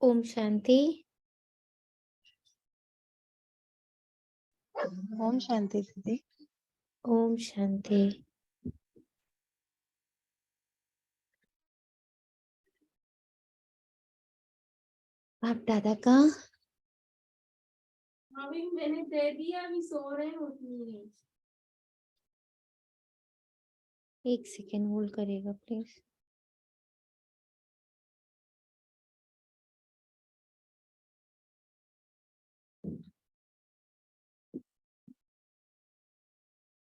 ओम शांति। ओम शांति दीदी। ओम शांति। आप दादा का अभी मैंने दे दिया, अभी सो रहे होती। एक सेकेंड होल्ड करेगा प्लीज।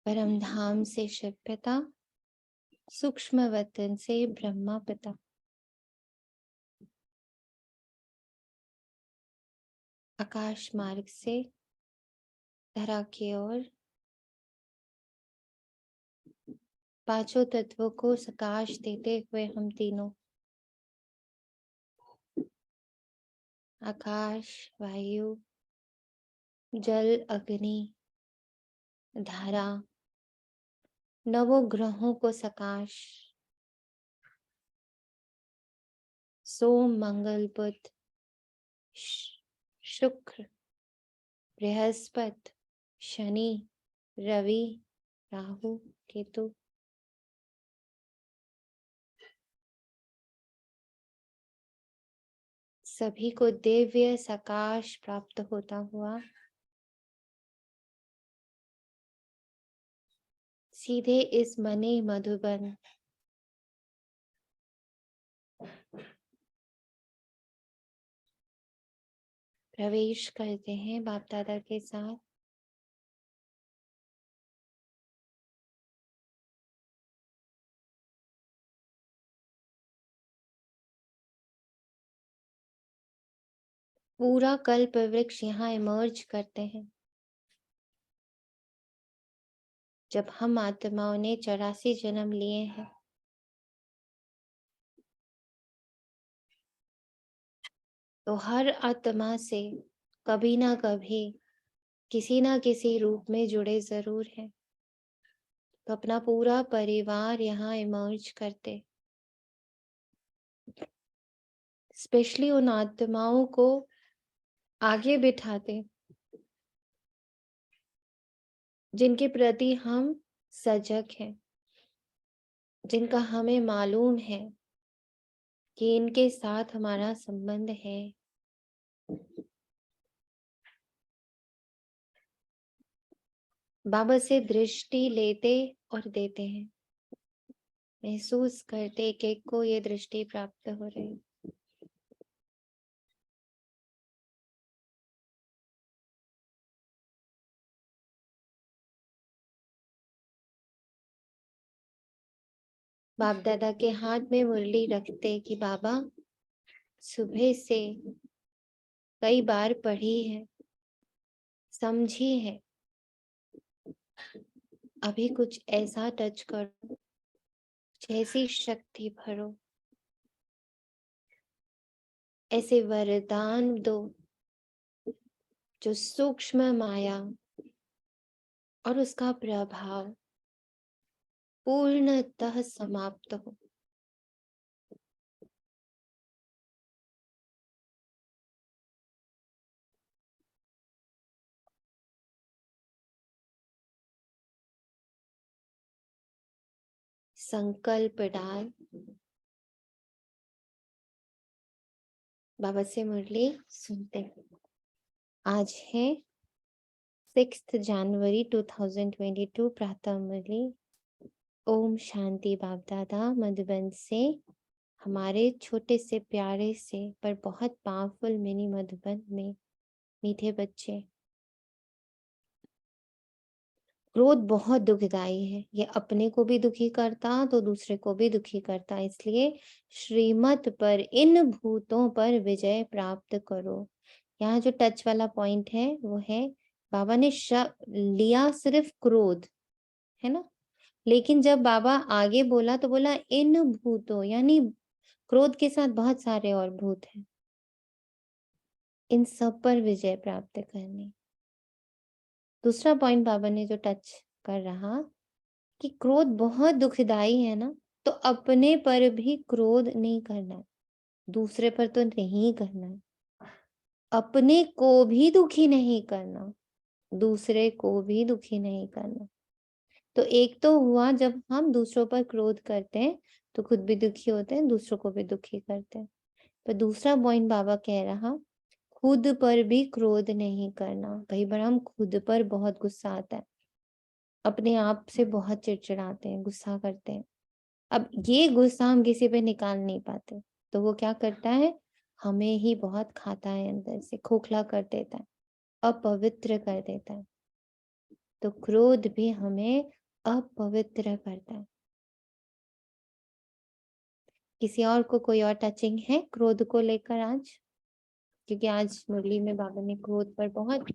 परम धाम से शिव पिता, सूक्ष्म वतन से ब्रह्मा पिता, आकाश मार्ग से धरा की ओर पांचों तत्वों को सकाश देते हुए हम तीनों आकाश, वायु, जल, अग्नि, धारा, नवों ग्रहों को सकाश, सोम, मंगल, बुध, शुक्र, बृहस्पति, शनि, रवि, राहु, केतु, सभी को दिव्य सकाश प्राप्त होता हुआ सीधे इस मणि मधुबन प्रवेश करते हैं बाप दादा के साथ। पूरा कल्प वृक्ष यहाँ इमर्ज करते हैं। जब हम आत्माओं ने 84 जन्म लिए हैं, तो हर आत्मा से कभी ना कभी किसी ना किसी रूप में जुड़े जरूर हैं। तो अपना पूरा परिवार यहाँ इमर्ज करते, स्पेशली उन आत्माओं को आगे बिठाते जिनके प्रति हम सजग हैं, जिनका हमें मालूम है कि इनके साथ हमारा संबंध है। बाबा से दृष्टि लेते और देते हैं, महसूस करते एक एक को ये दृष्टि प्राप्त हो रही। बाप दादा के हाथ में मुरली रखते कि बाबा सुबह से कई बार पढ़ी है, समझी है, अभी कुछ ऐसा टच करो, जैसी शक्ति भरो, ऐसे वरदान दो जो सूक्ष्म माया और उसका प्रभाव पूर्णतः समाप्त हो। संकल्प डाल बाबा से मुरली सुनते हैं। आज है 6 जनवरी 2022 प्रातः मुरली। ओम शांति। बाप दादा मधुबन से हमारे छोटे से प्यारे से पर बहुत पावरफुल मिनी मधुबन में मीठे बच्चे, क्रोध बहुत दुखदाई है। ये अपने को भी दुखी करता तो दूसरे को भी दुखी करता। इसलिए श्रीमत पर, इन भूतों पर विजय प्राप्त करो। यहाँ जो टच वाला पॉइंट है वो है, बाबा ने लिया सिर्फ क्रोध, है ना, लेकिन जब बाबा आगे बोला तो बोला इन भूतों, यानी क्रोध के साथ बहुत सारे और भूत हैं, इन सब पर विजय प्राप्त करनी। दूसरा पॉइंट बाबा ने जो टच कर रहा कि क्रोध बहुत दुखदाई है ना, तो अपने पर भी क्रोध नहीं करना। दूसरे पर तो नहीं करना है। अपने को भी दुखी नहीं करना, दूसरे को भी दुखी नहीं करना। तो एक तो हुआ जब हम दूसरों पर क्रोध करते हैं, तो खुद भी दुखी होते हैं, दूसरों को भी दुखी करते हैं। पर दूसरा पॉइंट बाबा कह रहा, खुद पर भी क्रोध नहीं करना। कई बार हम खुद पर बहुत गुस्सा आता है, अपने आप से बहुत चिड़चिड़ाते हैं, गुस्सा करते हैं। अब ये गुस्सा हम किसी पे निकाल नहीं पाते, तो वो क्या करता है, हमें ही बहुत खाता है, अंदर से खोखला कर देता है, अपवित्र कर देता है। तो क्रोध भी हमें अपवित्र करता है। किसी और को कोई और टचिंग है क्रोध को लेकर आज? क्योंकि आज मुरली में बाबा ने क्रोध पर बहुत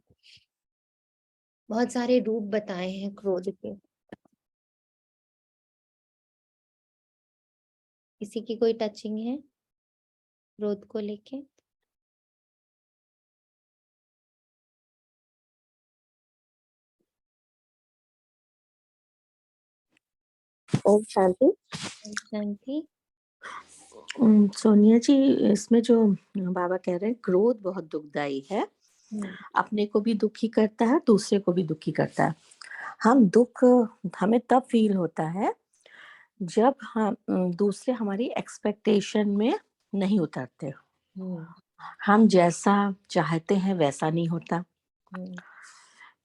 बहुत सारे रूप बताए हैं क्रोध के। किसी की कोई टचिंग है क्रोध को लेके? ओम शांति। शांति। सोनिया जी, इसमें जो बाबा कह रहे हैं क्रोध बहुत दुखदाई है, अपने को भी दुखी करता है, दूसरे को भी दुखी करता है। हम दुख हमें तब फील होता है जब हम दूसरे हमारी एक्सपेक्टेशन में नहीं उतरते, हम जैसा चाहते हैं वैसा नहीं होता।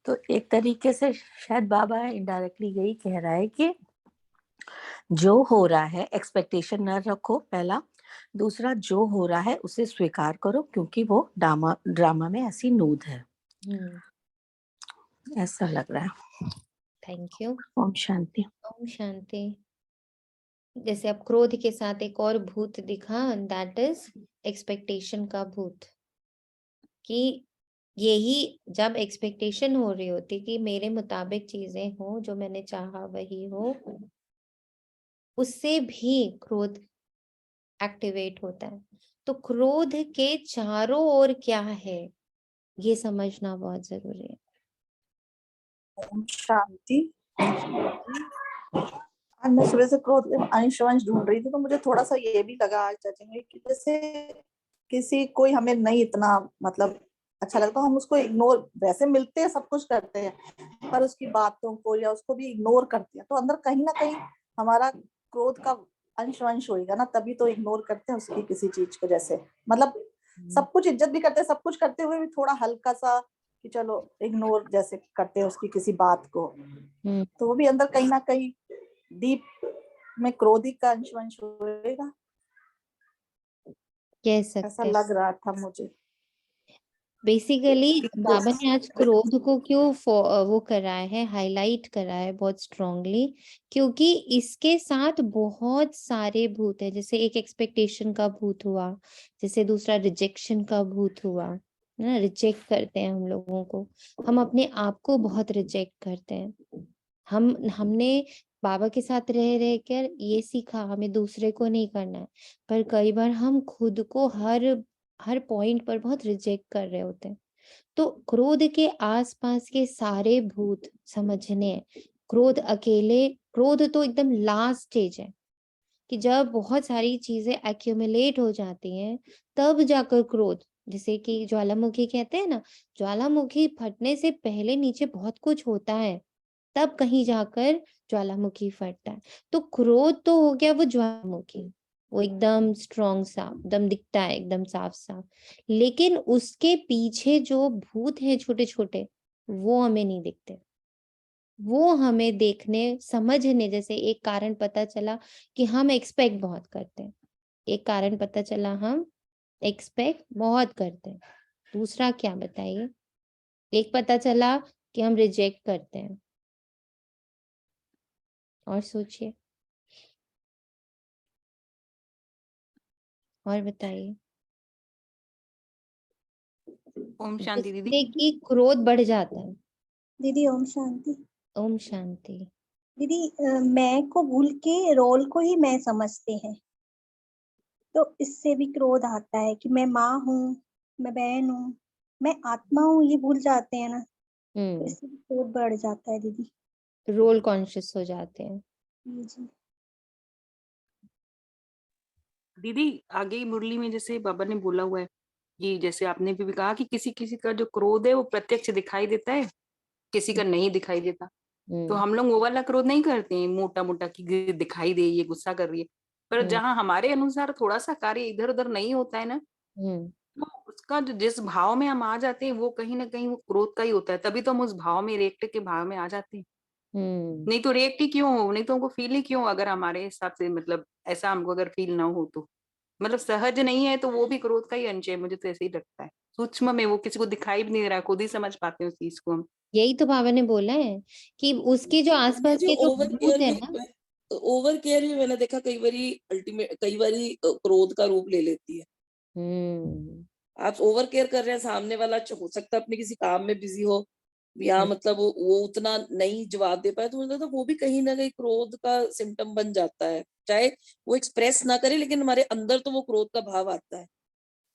तो एक तरीके से शायद बाबा इनडायरेक्टली यही कह रहा है कि जो हो रहा है एक्सपेक्टेशन न रखो, पहला। दूसरा, जो हो रहा है उसे स्वीकार करो, क्योंकि वो ड्रामा में ऐसी नूद है। ऐसा लग रहा है। Thank you. ओम शांति। ओम शांति। जैसे अब क्रोध के साथ एक और भूत दिखा, दैट इज एक्सपेक्टेशन का भूत। कि यही जब एक्सपेक्टेशन हो रही होती कि मेरे मुताबिक चीजें हो, जो मैंने चाहा वही हो, उससे भी क्रोध एक्टिवेट होता है। तो क्रोध के चारों ओर क्या है, ये समझना बहुत जरूरी है। ओम शांति। आज मैं सुबह से क्रोध के अंश वंश ढूंढ रही थी, तो मुझे थोड़ा सा ये भी लगा आज चाची में कि जैसे किसी कोई हमें नहीं इतना मतलब अच्छा लगता, हम उसको इग्नोर, वैसे मिलते हैं सब कुछ करते हैं, पर उसकी बातों को या उसको भी इग्नोर करते हैं, तो अंदर कहीं ना कहीं हमारा क्रोध का अंश वंश होएगा ना, तभी तो इग्नोर करते हैं उसकी किसी चीज को। जैसे मतलब सब कुछ इज्जत भी करते हैं, सब कुछ करते हुए भी थोड़ा हल्का सा कि चलो इग्नोर जैसे करते हैं उसकी किसी बात को, तो वो भी अंदर कहीं ना कहीं डीप में क्रोधिक का अंश वंश होएगा, कह सकते ऐसा लग रहा था मुझे। बेसिकली बाबा ने आज क्रोध को क्यों वो करा है, हाईलाइट करा है बहुत स्ट्रांगली, क्योंकि इसके साथ बहुत सारे भूत है। जैसे एक एक्सपेक्टेशन का भूत हुआ, जैसे दूसरा रिजेक्शन का भूत हुआ, है ना, रिजेक्ट करते हैं हम लोगों को, हम अपने आप को बहुत रिजेक्ट करते हैं। हमने बाबा के साथ रह रह कर ये सीखा हमें दूसरे को नहीं करना है, पर कई बार हम खुद को हर पॉइंट पर बहुत रिजेक्ट कर रहे होते हैं। तो क्रोध के आसपास के सारे भूत समझने हैं। क्रोध तो एकदम लास्ट स्टेज है, कि जब बहुत सारी चीजें एक्यूमुलेट हो जाती हैं, तब जाकर क्रोध, जैसे कि ज्वालामुखी कहते हैं ना, ज्वालामुखी फटने से पहले नीचे बहुत कुछ होता है, तब कहीं जाकर ज्वालामुखी फटता है। तो क्रोध तो हो गया वो ज्वालामुखी, वो एकदम स्ट्रॉन्ग सा एकदम दिखता है, एकदम साफ साफ, लेकिन उसके पीछे जो भूत हैं छोटे छोटे, वो हमें नहीं दिखते। वो हमें देखने समझने, जैसे एक कारण पता चला कि हम एक्सपेक्ट बहुत करते हैं, एक कारण पता चला हम एक्सपेक्ट बहुत करते हैं। दूसरा क्या बताइए? एक पता चला कि हम रिजेक्ट करते हैं। और सोचिए, और बताइए। ओम शांति दीदी। जिससे कि क्रोध बढ़ जाता है। दीदी ओम शांति। ओम शांति। दीदी मैं को भूल के रोल को ही मैं समझते हैं, तो इससे भी क्रोध आता है कि मैं माँ हूँ, मैं बहन हूँ, मैं आत्मा हूँ, ये भूल जाते हैं ना, तो इससे भी क्रोध बढ़ जाता है दीदी। रोल कॉन्शियस हो जाते हैं। जी। दीदी आगे ही मुरली में जैसे बाबा ने बोला हुआ है कि जैसे आपने भी कहा कि किसी किसी का जो क्रोध है वो प्रत्यक्ष दिखाई देता है, किसी का नहीं दिखाई देता। तो हम्म हम लोग वो वाला क्रोध नहीं करते हैं मोटा मोटा कि दिखाई दे ये गुस्सा कर रही है। पर हम्म जहाँ हमारे अनुसार थोड़ा सा कार्य इधर उधर नहीं होता है ना, हम्म तो उसका जो जिस भाव में हम आ जाते हैं वो कहीं ना कहीं वो क्रोध का ही होता है, तभी तो हम उस भाव में रिएक्ट के भाव में आ जाते हैं। हम्म नहीं तो रिएक्ट ही क्यों हो, नहीं तो हमको फील ही क्यों, अगर हमारे हिसाब से मतलब ऐसा हमको अगर फील ना हो तो मतलब सहज नहीं है, तो वो भी क्रोध का ही अंश है, मुझे तो ऐसे ही लगता है। सूक्ष्म में वो किसी को दिखाई भी नहीं रहा, खुद ही समझ पाते हैं उस चीज को हम। यही तो बाबा ने बोला है कि उसके जो ये आसपास जो के जो ओवर भूत केयर है भी, ना, ओवर केयर भी मैंने देखा कई बारी अल्टीमेट, कई बारी क्रोध का रूप ले लेती है। हम्म आप ओवर केयर कर रहे हैं, सामने वाला हो सकता है अपने किसी काम में बिजी हो, या मतलब वो उतना नहीं जवाब दे पाए, तो मुझे लगता है वो भी कहीं ना कहीं क्रोध का सिम्टम बन जाता है। चाहे वो एक्सप्रेस ना करे, लेकिन हमारे अंदर तो वो क्रोध का भाव आता है।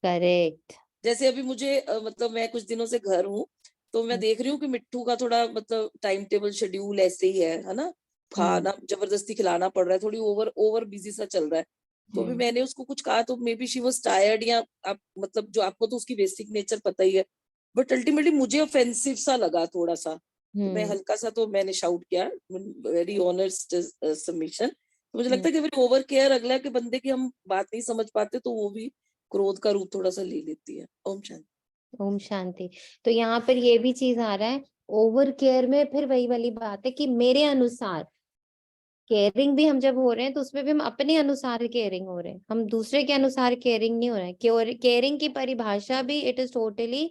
करेक्ट। जैसे अभी मुझे मतलब मैं कुछ दिनों से घर हूँ, तो मैं देख रही हूँ कि मिट्टू का थोड़ा मतलब टाइम टेबल शेड्यूल ऐसे ही है ना, खाना जबरदस्ती खिलाना पड़ रहा है, थोड़ी ओवर ओवर बिजी सा चल रहा है। तो अभी मैंने उसको कुछ कहा, तो may be she was tired, या आप मतलब जो आपको तो उसकी बेसिक नेचर पता ही है, बट अल्टीमेटली मुझे ऑफेंसिव सा लगा थोड़ा सा। तो मैं हल्का सा, तो मैंने शाउट किया, वेरी ऑनेस्ट सबमिशन। तो मुझे लगता है कि ओवर केयर अगला के बंदे की हम बात नहीं समझ पाते, तो वो भी क्रोध का रूप थोड़ा सा ले लेती है। ओम शांति। ओम शांति। तो यहाँ पर ये भी चीज आ रहा है, ओवर केयर में फिर वही वाली बात है कि मेरे अनुसार केयरिंग भी हम जब हो रहे हैं तो उसमें भी हम अपने अनुसार केयरिंग हो रहे हैं, हम दूसरे के अनुसार केयरिंग नहीं हो रहे हैं। केयरिंग की परिभाषा भी it is totally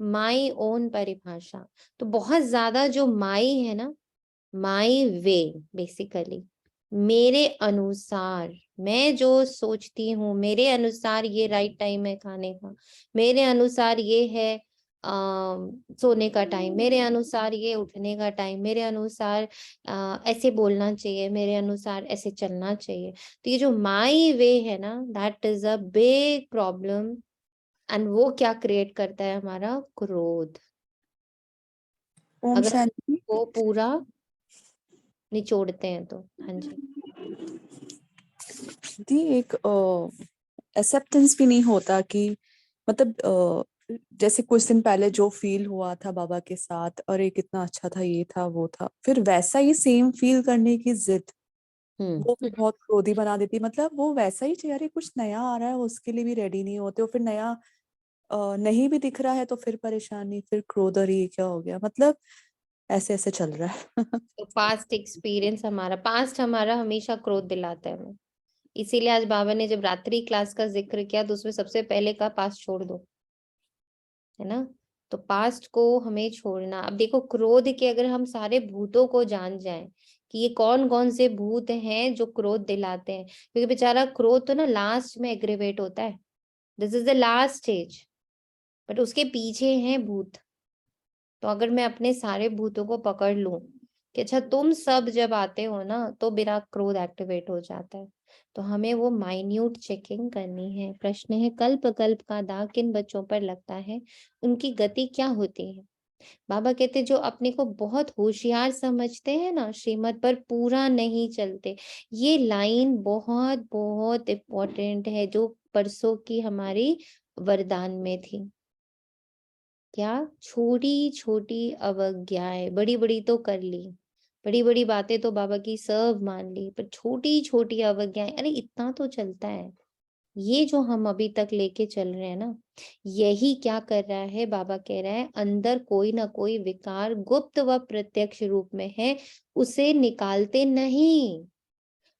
my own परिभाषा। तो बहुत ज्यादा जो माई है ना, माई वे, बेसिकली मेरे अनुसार, मैं जो सोचती हूँ, मेरे अनुसार ये राइट टाइम है खाने का, मेरे अनुसार ये है सोने का टाइम, मेरे अनुसार ये उठने का टाइम, मेरे अनुसार ऐसे बोलना चाहिए, मेरे अनुसार ऐसे चलना चाहिए। तो ये जो माई वे है ना, that is a big problem. And वो क्या क्रिएट करता है, हमारा क्रोध। ओम अगर शांति। वो पूरा निचोड़ते हैं तो। हाँ जी। दी एक एक्सेप्टेंस भी नहीं होता कि मतलब जैसे कुछ दिन पहले जो फील हुआ था बाबा के साथ, अरे कितना अच्छा था, ये था वो था, फिर वैसा ही सेम फील करने की जिद वो फिर बहुत क्रोधी बना देती। मतलब वो वैसा ही चाहिए, अरे कुछ नया आ रहा है उसके लिए भी रेडी नहीं होते, और फिर नया नहीं भी दिख रहा है तो फिर परेशानी, फिर क्रोध, और ये क्या हो गया, मतलब ऐसे ऐसे चल रहा है। तो पास्ट एक्सपीरियंस, हमारा पास्ट हमारा हमेशा क्रोध दिलाता है हमें। इसीलिए आज बाबा ने जब रात्रि क्लास का जिक्र किया तो उसमें सबसे पहले कहा पास्ट छोड़ दो, है ना। तो पास्ट को हमें छोड़ना। अब देखो, क्रोध के अगर हम सारे भूतों को जान जाएं कि ये कौन कौन से भूत हैं जो क्रोध दिलाते हैं, क्योंकि बेचारा क्रोध तो ना लास्ट में एग्रीवेट होता है, this is the last stage, but उसके पीछे हैं भूत। तो अगर मैं अपने सारे भूतों को पकड़ लूं कि अच्छा तुम सब जब आते हो ना तो मेरा क्रोध एक्टिवेट हो जाता है, तो हमें वो माइन्यूट चेकिंग करनी है। प्रश्न है, कल्प कल्प का दाग किन बच्चों पर लगता है, उनकी गति क्या होती है। बाबा कहते जो अपने को बहुत होशियार समझते हैं ना, श्रीमत पर पूरा नहीं चलते। ये लाइन बहुत बहुत इम्पोर्टेंट है, जो परसों की हमारी वरदान में थी। क्या, छोटी छोटी अवज्ञाएं, बड़ी बड़ी तो कर ली, बड़ी बड़ी बातें तो बाबा की सब मान ली, पर छोटी छोटी अवज्ञाएं, अरे इतना तो चलता है। ये जो हम अभी तक लेके चल रहे हैं ना, यही क्या कर रहा है, बाबा कह रहा है अंदर कोई ना कोई विकार गुप्त व प्रत्यक्ष रूप में है, उसे निकालते नहीं।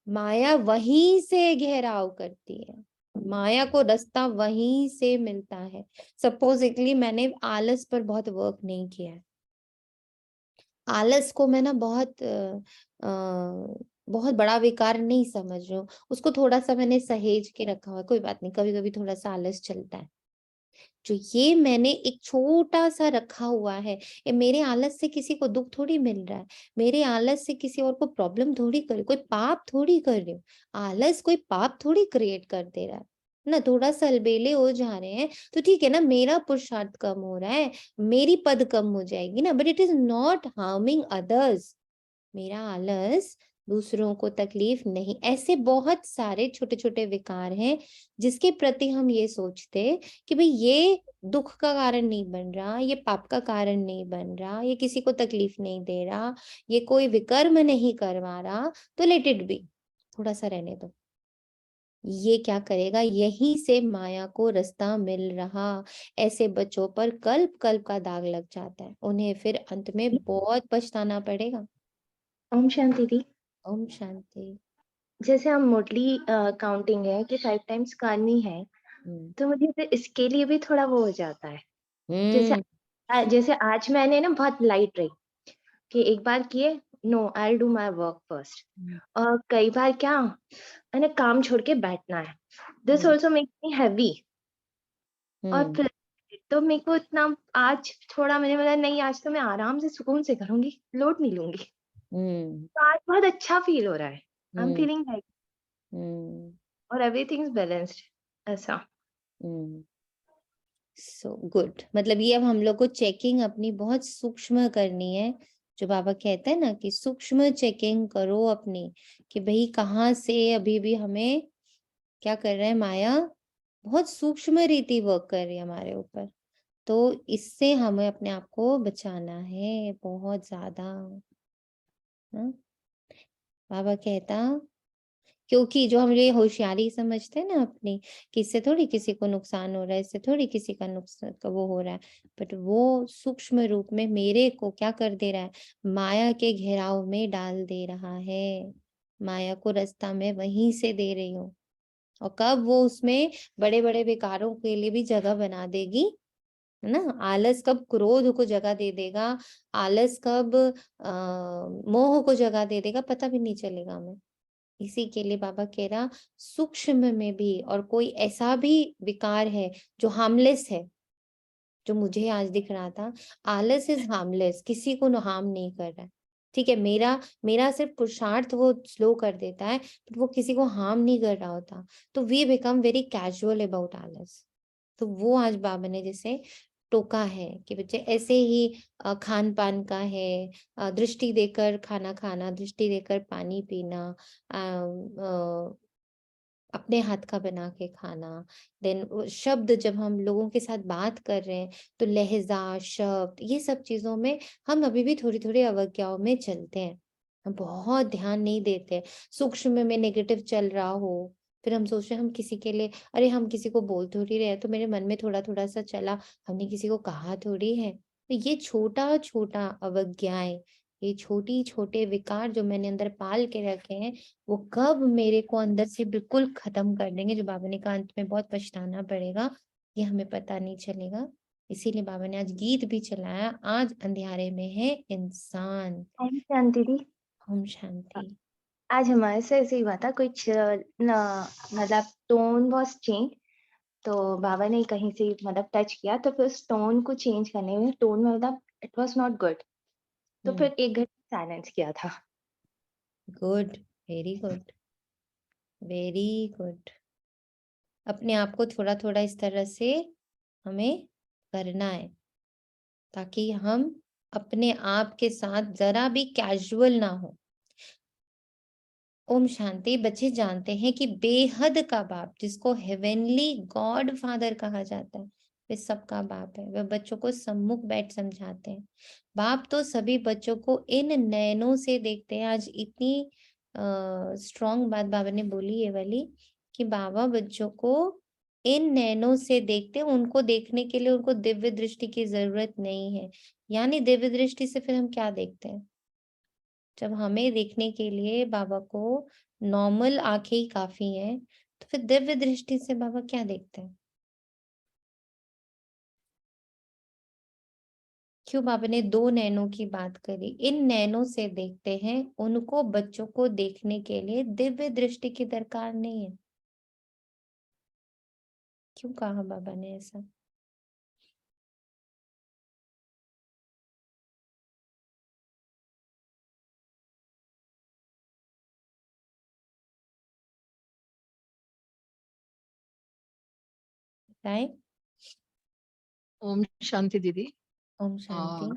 माया वहीं से घेराव करती है, माया को रास्ता वहीं से मिलता है। सपोजिटली मैंने आलस पर बहुत वर्क नहीं किया है, आलस को मैं ना बहुत बड़ा विकार नहीं समझ रही हूँ, उसको थोड़ा सा मैंने सहेज के रखा हुआ है, कोई बात नहीं, कभी कभी थोड़ा सा आलस चलता है। जो ये मैंने एक छोटा सा रखा हुआ है, ये मेरे आलस से किसी को दुख थोड़ी मिल रहा है, मेरे आलस से किसी और को प्रॉब्लम थोड़ी कर, कोई पाप थोड़ी कर रही हूँ, आलस कोई पाप थोड़ी क्रिएट कर दे रहा है ना। थोड़ा सा अलबेले हो जा रहे हैं तो ठीक है ना, मेरा पुरुषार्थ कम हो रहा है, मेरी पद कम हो जाएगी ना, but it is not harming others. मेरा आलस दूसरों को तकलीफ नहीं। ऐसे बहुत सारे छोटे छोटे विकार हैं जिसके प्रति हम ये सोचते कि भाई ये दुख का कारण नहीं बन रहा, ये पाप का कारण नहीं बन रहा, ये किसी को तकलीफ नहीं दे रहा, ये कोई विकर्म नहीं करवा रहा, तो लेट इट बी, थोड़ा सा रहने दो। ये क्या करेगा, यहीं से माया को रास्ता मिल रहा। ऐसे बच्चों पर कल्प कल्प का दाग लग जाता है, उन्हें फिर अंत में बहुत पछताना पड़ेगा। ओम शांति दी। ओम शांति। जैसे हम मोडली काउंटिंग है कि 5 टाइम्स करनी है, तो मुझे फिर इसके लिए भी थोड़ा वो हो जाता है। जैसे आज मैंने ना बहुत लाइट रही कि एक बार किए, no I will do my work first, और कई बार क्या मैंने काम छोड़ के बैठना है, this also makes me heavy. और फिर तो मेरे को इतना आज थोड़ा मैंने बोला नहीं, आज तो मैं आराम से सुकून से करूंगी, लोड नहीं लूंगी। तो आज बहुत अच्छा फील हो रहा है, आई एम फीलिंग लाइक और एवरीथिंग इज बैलेंस्ड ऐसा। So good. मतलब ये अब हम लोग को चेकिंग अपनी बहुत सूक्ष्म करनी है। जो बाबा कहते हैं ना कि सूक्ष्म चेकिंग करो अपनी, कि भाई कहाँ से अभी भी हमें क्या कर रहे हैं, माया बहुत सूक्ष्म रीति वर्क कर रही है हमारे ऊपर। तो इससे हमें अपने आप को बचाना है बहुत ज्यादा। हाँ? बाबा कहता क्योंकि जो हम ये होशियारी समझते हैं ना अपनी, कि इससे थोड़ी किसी को नुकसान हो रहा है, इससे थोड़ी किसी का नुकसान का वो हो रहा है, बट वो सूक्ष्म रूप में मेरे को क्या कर दे रहा है, माया के घेराव में डाल दे रहा है। माया को रास्ता मैं वहीं से दे रही हूँ, और कब वो उसमें बड़े बड़े विकारों के लिए भी जगह बना देगी, है ना। आलस कब क्रोध को जगह दे देगा, आलस कब मोह को जगह दे देगा, पता भी नहीं चलेगा हमें। इसी के लिए बाबा कह रहा सूक्ष्म में भी, और कोई ऐसा भी विकार है जो हार्मलेस है, जो मुझे आज दिख रहा था, आलस इज हार्मलेस, किसी को हार्म नहीं कर रहा है। ठीक है, मेरा मेरा सिर्फ पुरुषार्थ वो स्लो कर देता है, बट वो किसी को हार्म नहीं कर रहा होता। तो we become very casual about आलस। तो वो आज बाबा ने जैसे टोका है कि बच्चे ऐसे ही खान पान का है, दृष्टि देकर खाना खाना, दृष्टि देकर पानी पीना, अपने हाथ का बना के खाना। देन शब्द, जब हम लोगों के साथ बात कर रहे हैं तो लहजा, शब्द, ये सब चीजों में हम अभी भी थोड़ी थोड़ी अवज्ञाओं में चलते हैं, हम बहुत ध्यान नहीं देते। सूक्ष्म में नेगेटिव चल रहा हो, फिर हम सोच रहे हैं हम किसी के लिए, अरे हम किसी को बोल थोड़ी रहे हैं, तो मेरे मन में थोड़ा थोड़ा सा चला, हमने किसी को कहा थोड़ी है। तो ये छोटा छोटा अवज्ञाएं, ये छोटी छोटे विकार जो मैंने अंदर पाल के रखे हैं, वो कब मेरे को अंदर से बिल्कुल खत्म कर देंगे, जो बाबा ने कहा अंत में बहुत पछताना पड़ेगा, ये हमें पता नहीं चलेगा। इसीलिए बाबा ने आज गीत भी चलाया, आज अंधियारे में है इंसान। ओम शांति दी। ओम शांति। आज हमारे से ऐसे ही हुआ था, कुछ मतलब टोन वाज चेंज, तो बाबा ने कहीं से मतलब टच किया, तो फिर उस टोन को चेंज करने में, टोन में मतलब इट वाज नॉट गुड, तो फिर 1 घंटे साइलेंस किया था। Good, very good, very good. अपने आप को थोड़ा थोड़ा इस तरह से हमें करना है, ताकि हम अपने आप के साथ जरा भी कैजुअल ना हो। ओम शांति। बच्चे जानते हैं कि बेहद का बाप, जिसको हेवेनली गॉड फादर कहा जाता है, वे सबका बाप है। वे बच्चों को सम्मुख बैठ समझाते हैं। बाप तो सभी बच्चों को इन नयनों से देखते हैं। आज इतनी स्ट्रॉन्ग बात बाबा ने बोली ये वाली, कि बाबा बच्चों को इन नैनों से देखते हैं। उनको देखने के लिए उनको दिव्य दृष्टि की जरूरत नहीं है। यानी दिव्य दृष्टि से फिर हम क्या देखते हैं, जब हमें देखने के लिए बाबा को नॉर्मल आंखें ही काफी हैं, तो फिर दिव्य दृष्टि से बाबा क्या देखते हैं। क्यों बाबा ने 2 नैनों की बात करी, इन नैनों से देखते हैं, उनको बच्चों को देखने के लिए दिव्य दृष्टि की दरकार नहीं है। क्यों कहा बाबा ने ऐसा? बताएं। ओम शांति दीदी। ओम शांति।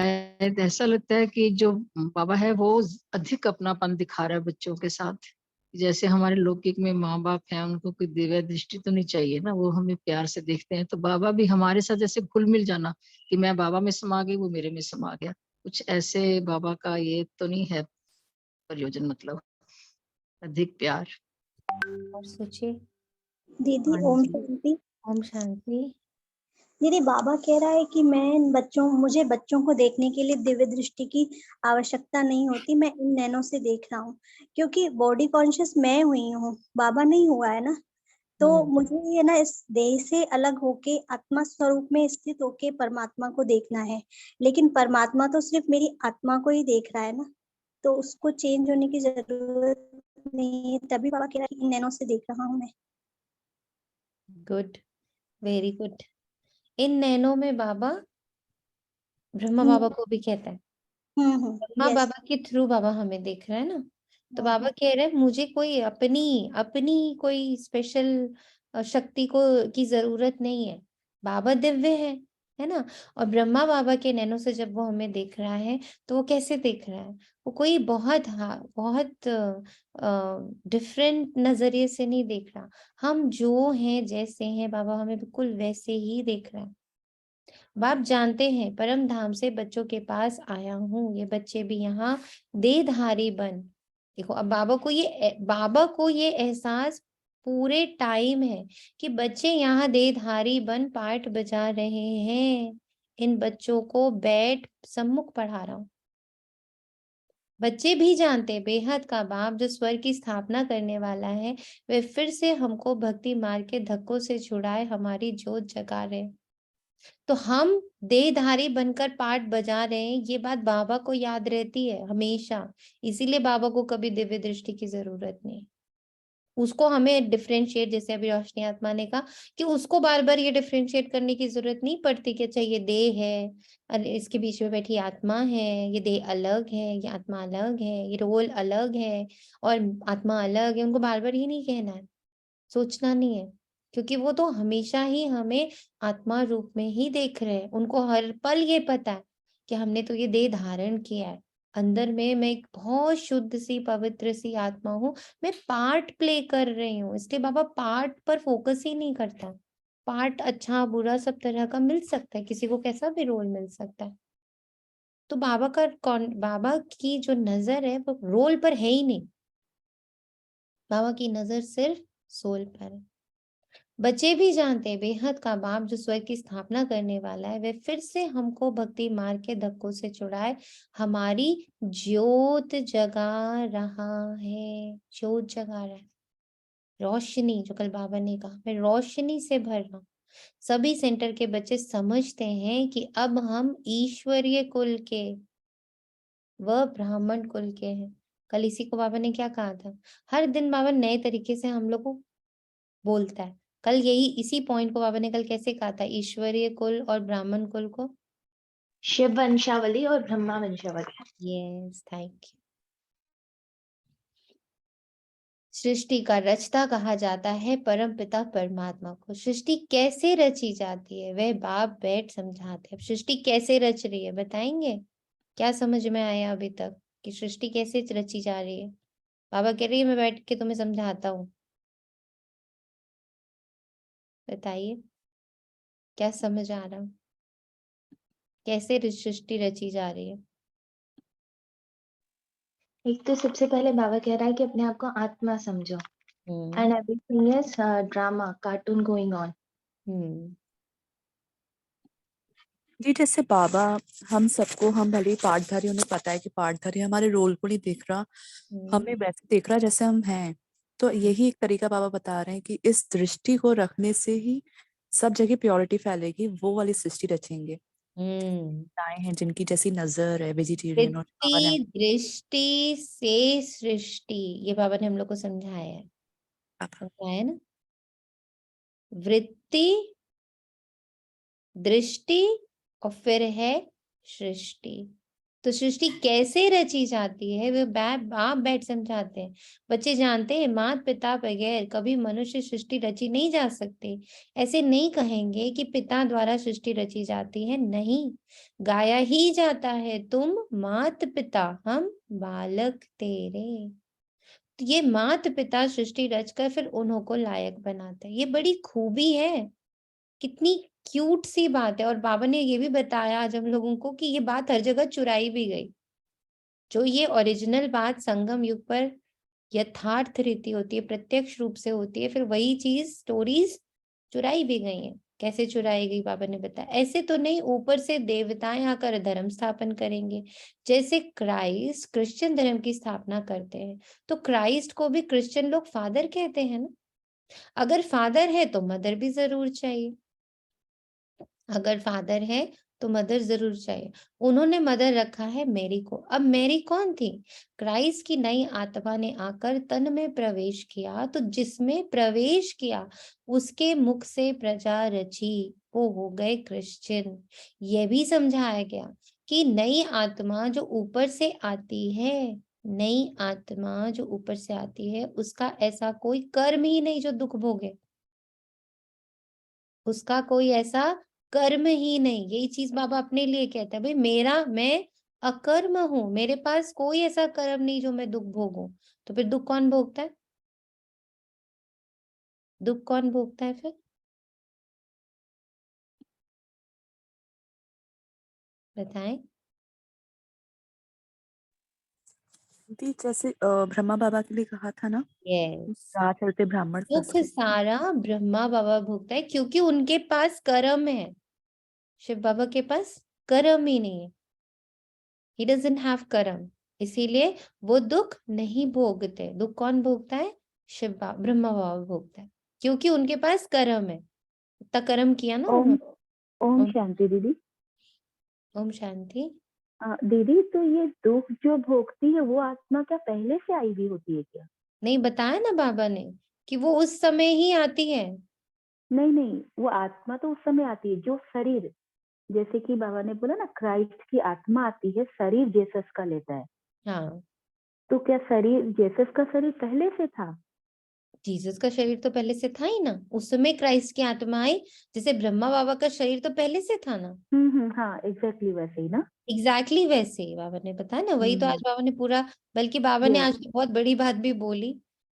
शायद ऐसा लगता है कि जो बाबा है वो अधिक अपनापन दिखा रहा है बच्चों के साथ। जैसे हमारे लौकिक में माँ बाप हैं, उनको कोई दिव्य दृष्टि तो नहीं चाहिए ना, वो हमें प्यार से देखते हैं। तो बाबा भी हमारे साथ जैसे घुल मिल जाना कि मैं बाबा में समा गई, वो मेरे में समा गया, कुछ ऐसे बाबा का ये तो नहीं है प्रयोजन, मतलब अधिक प्यार। और सोचिए। दीदी हाँ ओम जी। शांति। ओम शांति। दीदी बाबा कह रहा है कि मुझे बच्चों को देखने के लिए दिव्य दृष्टि की आवश्यकता नहीं होती, मैं इन नैनों से देख रहा हूँ, क्योंकि बॉडी कॉन्शियस मैं हुई हूँ, बाबा नहीं हुआ है ना। तो मुझे ये ना इस देह से अलग होके आत्मा स्वरूप में स्थित होके परमात्मा को देखना है, लेकिन परमात्मा तो सिर्फ मेरी आत्मा को ही देख रहा है ना, तो उसको चेंज होने की जरूरत नहीं है। तभी बाबा कह रहा है कि इन नैनों से देख रहा हूँ मैं। Good, very good. इन नैनों में बाबा ब्रह्मा हम्म बाबा को भी कहता है, ब्रह्मा यस। बाबा के थ्रू बाबा हमें देख रहा है ना। तो बाबा कह रहे हैं मुझे कोई अपनी अपनी कोई स्पेशल शक्ति को की जरूरत नहीं है, बाबा दिव्य है ना। और ब्रह्मा बाबा के नैनों से जब वो हमें देख रहा है तो वो कैसे देख रहा है, वो कोई बहुत डिफरेंट नजरिए से नहीं देख रहा। हम जो हैं जैसे हैं बाबा हमें बिल्कुल वैसे ही देख रहा है। बाप जानते हैं परम धाम से बच्चों के पास आया हूँ, ये बच्चे भी यहाँ देहधारी बन। देखो अब बाबा को ये एहसास पूरे टाइम है कि बच्चे यहाँ देहधारी बन पाठ बजा रहे हैं। इन बच्चों को बैठ सम्मुख पढ़ा रहा हूँ। बच्चे भी जानते बेहद का बाप जो स्वर्ग की स्थापना करने वाला है, वे फिर से हमको भक्ति मार्ग के धक्कों से छुड़ाए हमारी जोत जगा रहे। तो हम देहधारी बनकर पाठ बजा रहे हैं, ये बात बाबा को याद रहती है हमेशा। इसीलिए बाबा को कभी दिव्य दृष्टि की जरूरत नहीं। उसको हमें डिफरेंशिएट, जैसे अभी रोशनी आत्मा ने कहा कि उसको बार बार ये डिफरेंशिएट करने की जरूरत नहीं पड़ती कि अच्छा ये देह है और इसके बीच में बैठी आत्मा है, ये देह अलग है, ये आत्मा अलग है, ये रोल अलग है और आत्मा अलग है। उनको बार बार ये नहीं कहना है, सोचना नहीं है, क्योंकि वो तो हमेशा ही हमें आत्मा रूप में ही देख रहे हैं। उनको हर पल ये पता है कि हमने तो ये देह धारण किया है, अंदर में मैं एक बहुत शुद्ध सी पवित्र सी आत्मा हूँ, मैं पार्ट प्ले कर रही हूँ। इसलिए बाबा पार्ट पर फोकस ही नहीं करता। पार्ट अच्छा बुरा सब तरह का मिल सकता है, किसी को कैसा भी रोल मिल सकता है। तो बाबा की जो नजर है वो रोल पर है ही नहीं, बाबा की नजर सिर्फ सोल पर है। बच्चे भी जानते हैं बेहद का बाप जो स्वर्ग की स्थापना करने वाला है, वे फिर से हमको भक्ति मार्ग के धक्कों से छुड़ाए हमारी ज्योत जगा रहा है। ज्योत जगा रहा है, रोशनी, जो कल बाबा ने कहा मैं रोशनी से भर रहा हूँ। सभी सेंटर के बच्चे समझते हैं कि अब हम ईश्वरीय कुल के व ब्राह्मण कुल के हैं। कल इसी को बाबा ने क्या कहा था, हर दिन बाबा नए तरीके से हम लोग को बोलता है। कल यही इसी पॉइंट को बाबा ने कल कैसे कहा था, ईश्वरीय कुल और ब्राह्मण कुल को शिव वंशावली और ब्रह्मा वंशावली। Yes, thank you. सृष्टि का रचता कहा जाता है परम पिता परमात्मा को। सृष्टि कैसे रची जाती है वह बाप बैठ समझाते हैं। अब सृष्टि कैसे रच रही है बताएंगे? क्या समझ में आया अभी तक कि सृष्टि कैसे रची जा रही है? बाबा कह रही है मैं बैठ के तुम्हें समझाता हूँ, बताइए क्या समझ आ रहा, कैसे सृष्टि रची जा रही है? एक तो सबसे पहले बाबा कह रहा है कि अपने आप को आत्मा समझो, and everything is drama cartoon going on. जी जैसे बाबा हम सबको, हम भले ही पाठधारी, उन्हें पता है कि पाठधारी हमारे रोल को नहीं देख रहा, हमें वैसे देख रहा जैसे हम हैं। तो यही एक तरीका बाबा बता रहे हैं कि इस दृष्टि को रखने से ही सब जगह प्योरिटी फैलेगी, वो वाली सृष्टि रचेंगे। आए हैं जिनकी जैसी नजर है वेजिटेरियन, और बाबा ने वृत्ति दृष्टि से सृष्टि, ये बाबा ने हम लोग को समझाया है ना। वृत्ति, दृष्टि और फिर है सृष्टि। तो सृष्टि कैसे रची जाती है वो बाप बैठ समझाते हैं। बच्चे जानते हैं माता पिता बगैर कभी मनुष्य सृष्टि रची नहीं जा सकती। ऐसे नहीं कहेंगे कि पिता द्वारा सृष्टि रची जाती है, नहीं, गाया ही जाता है, तुम मात पिता हम बालक तेरे। तो ये मात पिता सृष्टि रचकर फिर उन्हों को लायक बनाते हैं। ये बड़ी खूबी है, कितनी क्यूट सी बात है। और बाबा ने ये भी बताया आज हम लोगों को कि ये बात हर जगह चुराई भी गई। जो ये ओरिजिनल बात संगम युग पर यथार्थ रीति होती है, प्रत्यक्ष रूप से होती है, फिर वही चीज स्टोरीज चुराई भी गई है। कैसे चुराई गई बाबा ने बताया। ऐसे तो नहीं ऊपर से देवताएं आकर धर्म स्थापन करेंगे। जैसे क्राइस्ट क्रिश्चियन धर्म की स्थापना करते हैं तो क्राइस्ट को भी क्रिश्चियन लोग फादर कहते हैं ना। अगर फादर है तो मदर भी जरूर चाहिए, अगर फादर है तो मदर जरूर चाहिए। उन्होंने मदर रखा है मैरी को। अब मैरी कौन थी? क्राइस्ट की नई आत्मा ने आकर तन में प्रवेश किया, तो जिसमें प्रवेश किया उसके मुख से प्रजा रची, वो हो गए क्रिश्चियन। यह भी समझाया गया कि नई आत्मा जो ऊपर से आती है, नई आत्मा जो ऊपर से आती है उसका ऐसा कोई कर्म ही नहीं जो दुख भोगे, उसका कोई ऐसा कर्म ही नहीं। यही चीज बाबा अपने लिए कहते हैं, भाई मैं अकर्म हूं, मेरे पास कोई ऐसा कर्म नहीं जो मैं दुख भोगूं। तो फिर दुख कौन भोगता है? दुख कौन भोगता है फिर? बताएं। दी जैसे ब्रह्मा बाबा के लिए कहा था ना, यस, राह चलते ब्राह्मण दुख संस्कृत। सारा ब्रह्मा बाबा भोगता है क्योंकि उनके पास कर्म है। शिव बाबा के पास कर्म ही नहीं है, ही डजंट हैव कर्म, इसीलिए वो दुख नहीं भोगते। दुख कौन भोगता है? ब्रह्मा बाबा भोगता है क्योंकि उनके पास कर्म है। इतना कर्म किया ना ओम उन्होंने। ओम ओम शांति दीदी। ओम शांति। दीदी तो ये दुख जो भोगती है वो आत्मा क्या पहले से आई हुई होती है क्या? नहीं बताया ना बाबा ने कि वो उस समय ही आती है। नहीं नहीं, वो आत्मा तो उस समय आती है जो शरीर, जैसे कि बाबा ने बोला ना क्राइस्ट की आत्मा आती है, शरीर जेसस का लेता है। हाँ, तो क्या शरीर जेसस का शरीर पहले से था? जीसस का शरीर तो पहले से था ही ना, उस समय क्राइस्ट की आत्मा आई। जैसे ब्रह्मा बाबा का शरीर तो पहले से था ना। हाँ एग्जैक्टली वैसे ही ना। एग्जैक्टली वैसे ही बाबा ने बताया ना, वही तो आज बाबा ने पूरा, बल्कि बाबा ने आज यस। तो बहुत बड़ी बात भी बोली,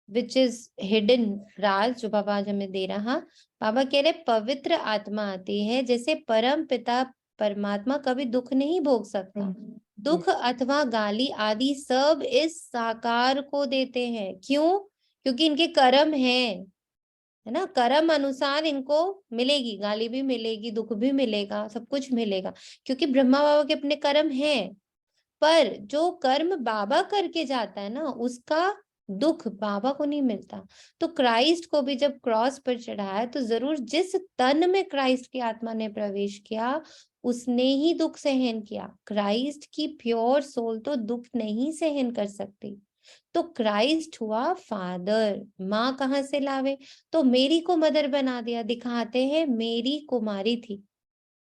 विच इज हिडन राज, जो बाबा आज हमें दे रहा। बाबा कह रहे पवित्र आत्मा आती है, जैसे परम पिता परमात्मा कभी दुख नहीं भोग सकता। दुख अथवा गाली आदि सब इस साकार को देते हैं। क्यों? क्योंकि इनके कर्म है ना, कर्म अनुसार इनको मिलेगी, गाली भी मिलेगी, दुख भी मिलेगा, सब कुछ मिलेगा, क्योंकि ब्रह्मा बाबा के अपने कर्म हैं। पर जो कर्म बाबा करके जाता है ना, उसका दुख बाबा को नहीं मिलता। तो क्राइस्ट को भी जब क्रॉस पर चढ़ाया तो जरूर जिस तन में क्राइस्ट की आत्मा ने प्रवेश किया उसने ही दुख सहन किया। क्राइस्ट की प्योर सोल तो दुख नहीं सहन कर सकती। तो क्राइस्ट हुआ फादर। माँ कहाँ से लावे? तो मेरी को मदर बना दिया। दिखाते हैं मेरी कुमारी थी,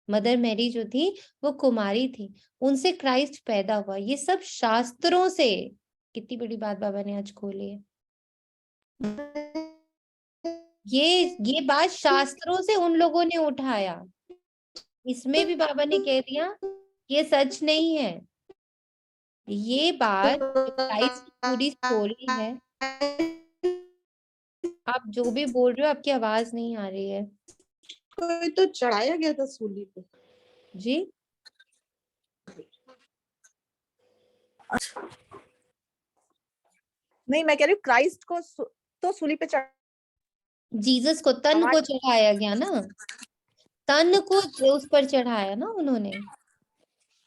मदर मैरी जो थी वो कुमारी थी, उनसे क्राइस्ट पैदा हुआ। ये सब शास्त्रों से, कितनी बड़ी बात बाबा ने आज खोली है। ये बात शास्त्रों से उन लोगों ने उठाया, इसमें भी बाबा ने कह दिया ये सच नहीं है। ये बात जो क्राइस्ट की पूरी स्टोरी है। आप जो भी बोल रहे हो आपकी आवाज नहीं आ रही है कोई तो चढ़ाया गया था सूली पे जी। नहीं, मैं कह रही हूँ क्राइस्ट को तो सूली पे जीसस को तन को चढ़ाया गया ना, तन को उस पर चढ़ाया ना उन्होंने,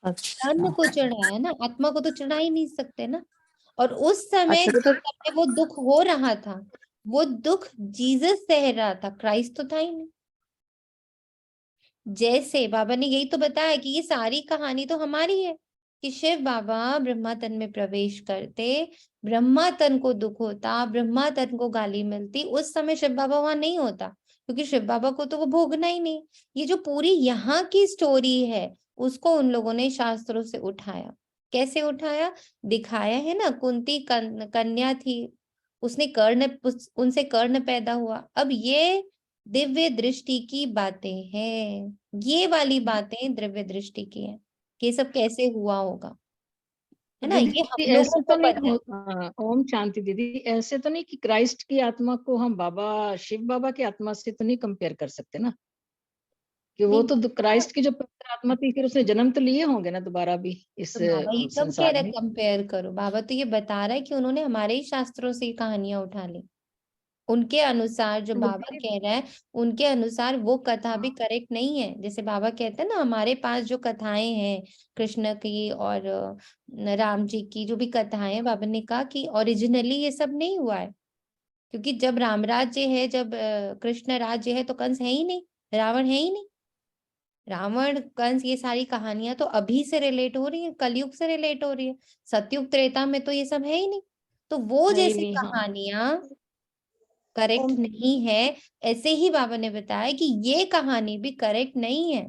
तन को चढ़ाया ना, आत्मा को तो चढ़ा ही नहीं सकते ना। और उस समय अच्छा जिस समय वो दुख हो रहा था, वो दुख जीसस सह रहा था, क्राइस्ट तो था ही नहीं। जैसे बाबा ने यही तो बताया कि ये सारी कहानी तो हमारी है कि शिव बाबा ब्रह्मा तन में प्रवेश करते, ब्रह्मा तन को दुख होता, ब्रह्मा तन को गाली मिलती, उस समय शिव बाबा वहां नहीं होता क्योंकि शिव बाबा को तो वो भोगना ही नहीं। ये जो पूरी यहाँ की स्टोरी है उसको उन लोगों ने शास्त्रों से उठाया। कैसे उठाया? दिखाया है ना, कुंती कन्या थी, उसने उनसे कर्ण पैदा हुआ। अब ये दिव्य दृष्टि की बातें हैं, ये वाली बातें दिव्य दृष्टि की हैं। ये सब कैसे हुआ होगा, है ना, ये दीदी हम लोगों ऐसे तो को नहीं पता है। ओम शांति दीदी, ऐसे तो नहीं कि क्राइस्ट की आत्मा को हम बाबा शिव बाबा की आत्मा से तो नहीं कंपेयर कर सकते ना, कि वो नहीं, तो क्राइस्ट की जो पवित्र आत्मा थी, फिर उसने जन्म तो लिए होंगे ना दोबारा भी इस तो बाबा ये कब कह संसार रहे में। कंपेयर करो? बाबा तो ये बता रहा है कि उन्होंने हमारे ही शास्त्रों से ये कहानियां उठा ली। उनके अनुसार जो बाबा कह रहे हैं, उनके अनुसार वो कथा भी करेक्ट नहीं है। जैसे बाबा कहते हैं ना, हमारे पास जो कथाएं हैं कृष्ण की और राम जी की जो भी कथाएं हैं, बाबा ने कहा कि ओरिजिनली ये सब नहीं हुआ है। क्योंकि जब राम राज्य है, जब कृष्ण राज्य है, तो कंस है ही नहीं, रावण है ही नहीं। रावण कंस ये सारी कहानियां तो अभी से रिलेट हो रही है, कलयुग से रिलेट हो रही है। सतयुग त्रेता में तो ये सब है ही नहीं। तो वो है ही जैसी नहीं, हाँ। कहानियां करेक्ट ओम नहीं है, ऐसे ही बाबा ने बताया कि ये कहानी भी करेक्ट नहीं है।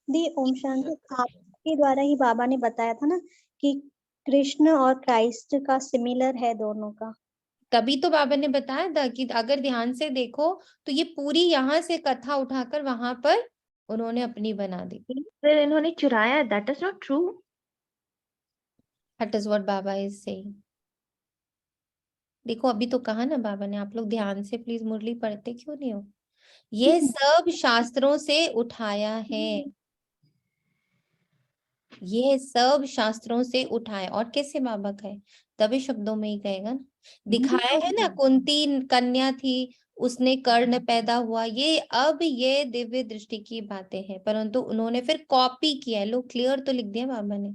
दी ओम शांति, आपके द्वारा ही बाबा ने बताया था ना कि कृष्ण और क्राइस्ट का सिमिलर है दोनों का। तभी तो बाबा ने बताया था कि अगर ध्यान से देखो तो ये पूरी यहाँ से कथा उठाकर वहां पर उन्होंने अपनी बना दी। फिर इन्होंने चुराया, that is not true. That is what Baba is saying. देखो अभी तो कहा ना बाबा ने, आप लोग ध्यान से प्लीज मुरली पढ़ते क्यों नहीं हो? ये सब शास्त्रों से उठाया है, ये सब शास्त्रों से उठाए। और कैसे बाबा कहे? तभी शब्दों में ही कहेगा ना। दिखाया है ना, कुंती कन्या थी, उसने कर्ण पैदा हुआ। ये अब ये दिव्य दृष्टि की बातें हैं, परंतु उन्होंने फिर कॉपी किया है। लो क्लियर तो लिख दिया बाबा ने,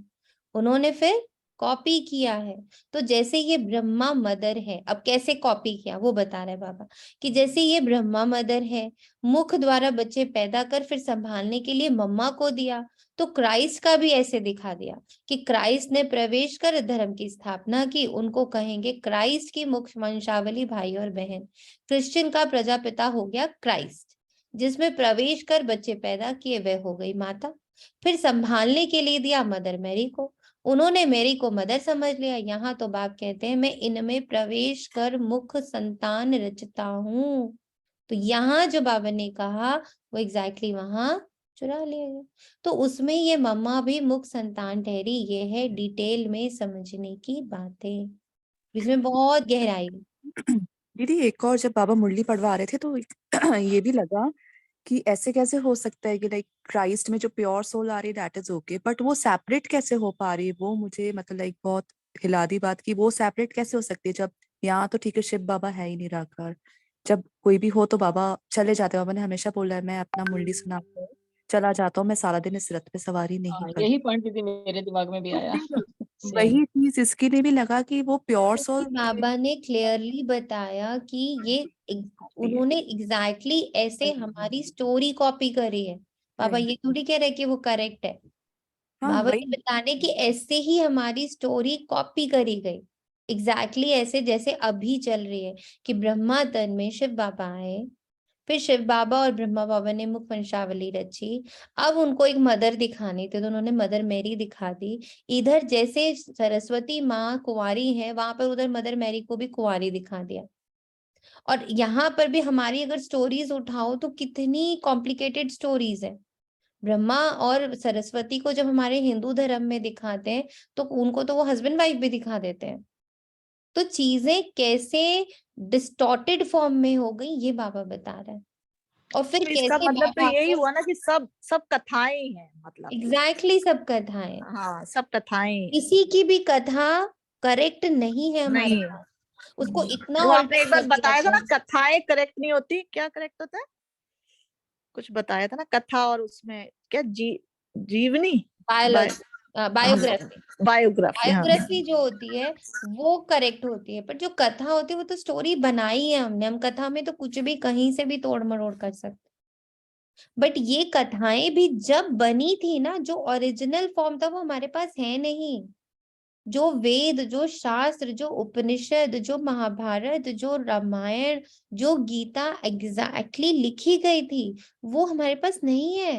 उन्होंने फिर कॉपी किया है। तो जैसे ये ब्रह्मा मदर है, अब कैसे कॉपी किया वो बता रहे बाबा, कि जैसे ये ब्रह्मा मदर है, मुख द्वारा बच्चे पैदा कर फिर संभालने के लिए मम्मा को दिया, तो क्राइस्ट का भी ऐसे दिखा दिया कि क्राइस्ट ने प्रवेश कर धर्म की स्थापना की। उनको कहेंगे क्राइस्ट की मुख्य वंशावली भाई और बहन। क्रिश्चियन का प्रजापिता हो गया क्राइस्ट, जिसमें प्रवेश कर बच्चे पैदा किए, वह हो गई माता। फिर संभालने के लिए दिया मदर मैरी को, उन्होंने मैरी को मदर समझ लिया। यहाँ तो बाप कहते हैं मैं इनमें प्रवेश कर मुख संतान रचता हूँ। तो यहाँ जो बाबा ने कहा वो एग्जैक्टली वहां चुरा लिया गया। तो उसमें ये मम्मा भी मुख संतान ठहरी। ये है डिटेल में समझने की बातें, इसमें बहुत गहराई है। दीदी एक और, जब बाबा मुरली पढ़वा रहे थे तो ये भी लगा कि ऐसे कैसे हो सकता है कि लाइक क्राइस्ट में जो प्योर सोल आ रही है दैट इज ओके, बट वो सेपरेट कैसे हो पा रही है, वो मुझे मतलब लाइक बहुत हिला दी बात की। वो सेपरेट कैसे हो सकती है जब यहाँ तो ठीक है शिव बाबा है ही नहीं रहकर, जब कोई भी हो तो बाबा चले जाते हैं। बाबा ने हमेशा बोला है मैं अपना मुरली सुनाता हूँ चला जाता हूँ, मैं सारा दिन इस रथ पे सवारी नहीं हाँ, करता। यही पॉइंट दीदी मेरे दिमाग में भी तो आया। फिर सेम। वही चीज इसके लिए भी लगा कि वो प्योर क्योंकि सोल बाबा ने क्लियरली बताया कि ये उन्होंने एग्जैक्टली ऐसे हमारी स्टोरी कॉपी करी है। बाबा ये थोड़ी कह रहे कि वो करेक्ट है। हाँ बाबा ये वही। बताने कि ऐसे ही हमारी स्टोरी कॉपी करी गई, एग्जैक्टली ऐसे जैसे अभी चल रही है कि ब्रह्मा तन में शिव बाबा आए, फिर शिव बाबा और ब्रह्मा बाबा ने मुख वंशावली रची। अब उनको एक मदर दिखानी थी तो उन्होंने मदर मैरी दिखा दी। इधर जैसे सरस्वती माँ कुंवारी है, वहां पर उधर मदर मैरी को भी कुंवारी दिखा दिया। और यहाँ पर भी हमारी अगर स्टोरीज उठाओ तो कितनी कॉम्प्लिकेटेड स्टोरीज है। ब्रह्मा और सरस्वती को जब हमारे हिंदू धर्म में दिखाते हैं तो उनको तो वो हस्बैंड वाइफ भी दिखा देते हैं। तो चीजें कैसे डिस्टॉर्टेड फॉर्म में हो गई ये बाबा बता रहे हैं। और फिर तो इसका कैसे मतलब तो बाबा यही को हुआ ना कि सब सब कथाएं ही हैं, मतलब एग्जैक्टली सब कथाएं, हाँ सब कथाएं ही हैं। किसी की भी कथा करेक्ट नहीं है हमारे नहीं है। पास, उसको इतना वो आपने ऑल्टर एक बार कर दिया बताया था गया ना, है। कथाएं करेक्ट नहीं होती, क्या करेक्ट होता है? कुछ बताया था ना, कथा और उसमें क्या जीवनी, बायोलॉजी, बायोग्राफी, बायोग्राफी, हाँ। बायोग्राफी जो होती है वो करेक्ट होती है, पर जो कथा होती है वो तो स्टोरी बनाई है हमने। हम कथा में तो कुछ भी कहीं से भी तोड़ मरोड़ कर सकते। बट ये कथाएं भी जब बनी थी ना, जो ओरिजिनल फॉर्म था वो हमारे पास है नहीं। जो वेद, जो शास्त्र, जो उपनिषद, जो महाभारत, जो रामायण, जो गीता एग्जैक्टली लिखी गई थी वो हमारे पास नहीं है।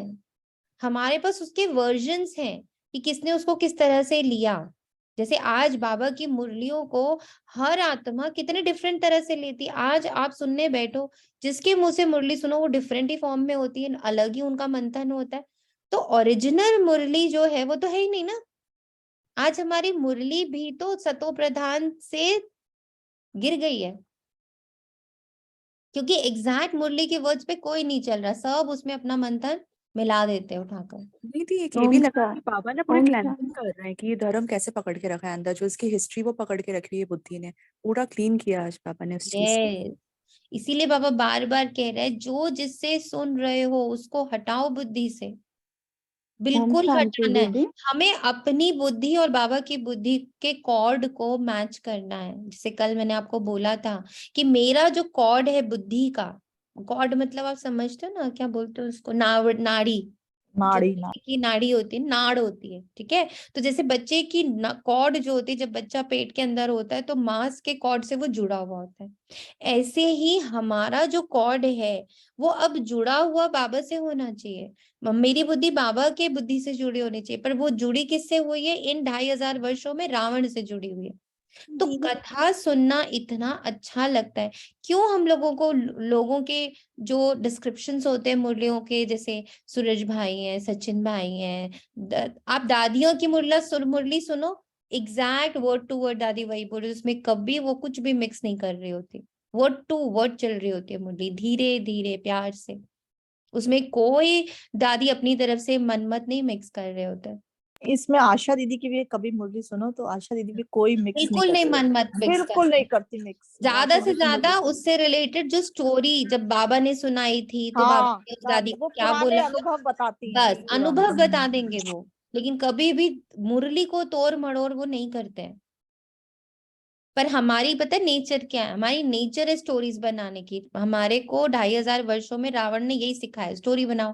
हमारे पास उसके वर्जन्स हैं, कि किसने उसको किस तरह से लिया। जैसे आज बाबा की मुरलियों को हर आत्मा कितने डिफरेंट तरह से लेती है। आज आप सुनने बैठो, जिसके मुंह से मुरली सुनो वो डिफरेंट ही फॉर्म में होती है, अलग ही उनका मंथन होता है। तो ओरिजिनल मुरली जो है वो तो है ही नहीं ना। आज हमारी मुरली भी तो सतो प्रधान से गिर गई है, क्योंकि एग्जैक्ट मुरली के वर्ड्स पे कोई नहीं चल रहा, सब उसमें अपना मंथन मिला देते हैं उठाकर। नहीं थी, एक ये भी ओम लगा शांति। कि बाबा ना पूरे ओम क्लेंजिंग शांति। कर रहे हैं कि ये धर्म कैसे पकड़ के रखा है अंदर, जो इसकी हिस्ट्री वो पकड़ के रखी है बुद्धि ने, पूरा क्लीन किया आज बाबा ने उस चीज को। यस, इसीलिए बाबा बार बार कह रहे हैं, जो जिससे सुन रहे हो उसको हटाओ बुद्धि से, ओम बिल्कुल शांति हटाना है। दीदी। हमें अपनी बुद्धि और बाबा की बुद्धि के कॉर्ड को मैच करना है। जैसे कल मैंने आपको बोला था कि मेरा जो कॉर्ड है बुद्धि का, कॉर्ड मतलब आप समझते हो ना, क्या बोलते हो उसको, नाड़ी। जब नाड़ी बच्चे की नाड़ी होती है, नाड़ होती है, ठीक है। तो जैसे बच्चे की कॉर्ड जो होती है, जब बच्चा पेट के अंदर होता है तो मांस के कॉर्ड से वो जुड़ा हुआ होता है। ऐसे ही हमारा जो कॉर्ड है वो अब जुड़ा हुआ बाबा से होना चाहिए। मेरी बुद्धि बाबा के बुद्धि से जुड़ी होनी चाहिए, पर वो जुड़ी किससे हुई है? इन 2500 वर्षों में रावण से जुड़ी हुई है। तो दीदी कथा सुनना इतना अच्छा लगता है। क्यों हम लोगों को, लोगों के जो डिस्क्रिप्शंस होते हैं मुरलियों के, जैसे सूरज भाई हैं, सचिन भाई हैं, आप दादियों की मुरली सुनो, एग्जैक्ट वर्ड टू वर्ड दादी वही बोल रही है, उसमें कभी वो कुछ भी मिक्स नहीं कर रही होती, वर्ड टू वर्ड चल रही होती है मुरली, धीरे धीरे प्यार से। उसमें कोई दादी अपनी तरफ से मनमत नहीं मिक्स कर रहे होते। इसमें आशा दीदी की भी कभी मुरली सुनो तो आशा दीदी भी कोई मिक्स नहीं बिल्कुल नहीं करती, मनमत मिक्स बिल्कुल करते, नहीं करती मिक्स। ज्यादा आशा से दीदी की मुरली ज्यादा सुनो। उससे रिलेटेड जो स्टोरी जब बाबा ने सुनाई थी तो बाबा हाँ, ने उस दादी को वो क्या पुराने बोला, अनुभव बताती हैं, बस पुराने। अनुभव बता देंगे वो, लेकिन कभी भी मुरली को तोड़ मड़ोड़ वो नहीं करते हैं। पर हमारी पता है नेचर क्या है? हमारी नेचर है स्टोरीज बनाने की। हमारे को 2500 वर्षों में रावण ने यही सिखाया, स्टोरी बनाओ।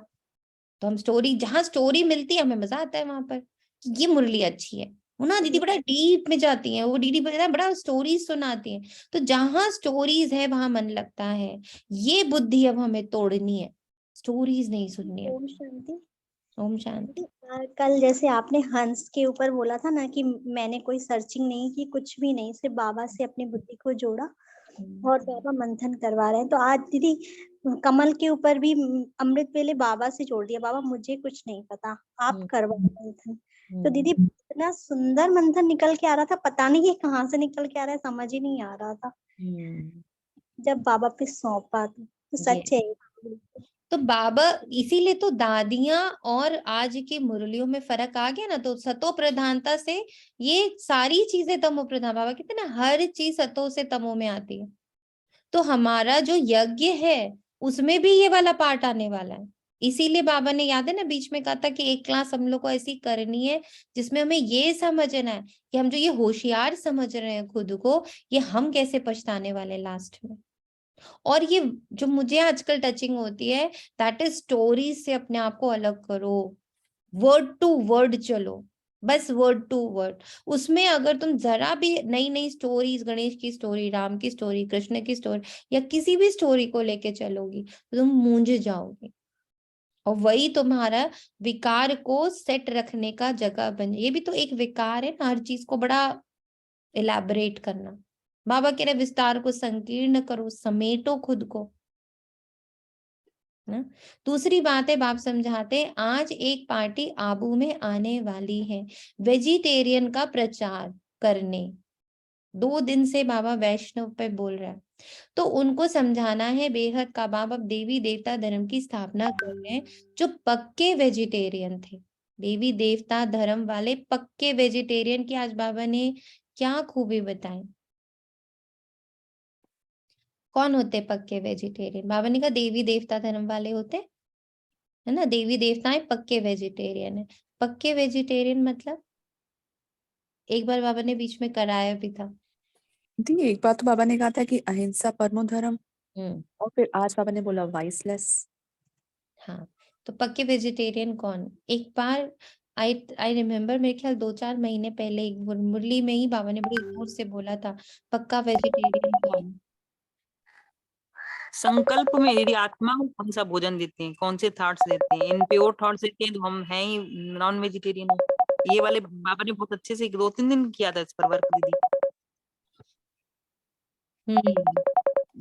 तो हम स्टोरी, जहां स्टोरी मिलती है हमें मजा आता है वहां पर, कि ये मुरली अच्छी है। वो ना दीदी बड़ा डीप में जाती हैं, वो दीदी बड़ा स्टोरीज सुनाती हैं। तो जहां स्टोरीज है वहां मन लगता है। ये बुद्धि अब हमें तोड़नी है, स्टोरीज नहीं सुननी है। ओम शांति। ओम शांति। कल जैसे आपने हंस के ऊपर बोला था ना कि मैंने कोई सर्चिंग नहीं की, कुछ भी नहीं, सिर्फ बाबा से अपनी बुद्धि को जोड़ा और बाबा मंथन करवा रहे हैं। तो आज दीदी कमल के ऊपर भी अमृत वेले बाबा से जोड़ दिया, बाबा मुझे कुछ नहीं पता, आप करवाओ मंथन। तो दीदी इतना सुंदर मंथन निकल के आ रहा था, पता नहीं ये कहाँ से निकल के आ रहा है, समझ ही नहीं आ रहा था जब बाबा पे सौंपा। तो सच है। तो बाबा, इसीलिए तो दादियां और आज की मुरलियों में फर्क आ गया ना। तो सतो प्रधानता से ये सारी चीजें तमो प्रधान, बाबा कहते हैं ना, हर चीज सतो से तमो में आती है। तो हमारा जो यज्ञ है उसमें भी ये वाला पार्ट आने वाला है। इसीलिए बाबा ने, याद है ना, बीच में कहा था कि एक क्लास हम लोग को ऐसी करनी है जिसमें हमें ये समझना है कि हम जो ये होशियार समझ रहे हैं खुद को, ये हम कैसे पछताने वाले लास्ट में। और ये जो मुझे आजकल टचिंग होती है, दैट इज स्टोरीज से अपने आप को अलग करो, वर्ड टू वर्ड चलो, बस वर्ड टू वर्ड। उसमें अगर तुम जरा भी नई नई स्टोरीज, गणेश की स्टोरी, राम की स्टोरी, कृष्ण की स्टोरी, या किसी भी स्टोरी को लेके चलोगी तो तुम मूंझ जाओगी। और वही तुम्हारा विकार को सेट रखने का जगह बन, ये भी तो एक विकार है ना, हर चीज को बड़ा इलैबोरेट करना। बाबा कह रहे विस्तार को संकीर्ण करो, समेटो खुद को ना। दूसरी बात है, बाप समझाते, आज एक पार्टी आबू में आने वाली है वेजिटेरियन का प्रचार करने। 2 दिन से बाबा वैष्णव पे बोल रहा है, तो उनको समझाना है बेहद का। बाबा अब देवी देवता धर्म की स्थापना कर रहे हैं जो पक्के वेजिटेरियन थे। देवी देवता धर्म वाले पक्के वेजिटेरियन की आज बाबा ने क्या खूबी बताई। कौन होते पक्के वेजिटेरियन? बाबा ने कहा देवी देवता धर्म वाले होते, है ना, देवी देवताएं पक्के वेजिटेरियन है। पक्के वेजिटेरियन मतलब, एक बार बाबा ने बीच में कराया भी था। दी एक बात तो बाबा ने कहा था कि अहिंसा परमो धर्म, और फिर आज बाबा ने बोला वाइसलेस। हाँ, तो पक्के वेजिटेरियन कौन? एक बार आई रिमेम्बर, मेरे ख्याल 2-4 महीने पहले एक मुरली में ही बाबा ने बड़ी जोर से बोला था, पक्का वेजिटेरियन कौन? संकल्प में यदि आत्मा को कौन सा भोजन देते हैं, कौन से थॉट्स देते हैं, इन प्योर थॉट्स देते हैं तो हम हैं ही नॉन वेजिटेरियन। ये वाले बाबा ने बहुत अच्छे से 2-3 दिन किया था इस पर वर्क दीदी।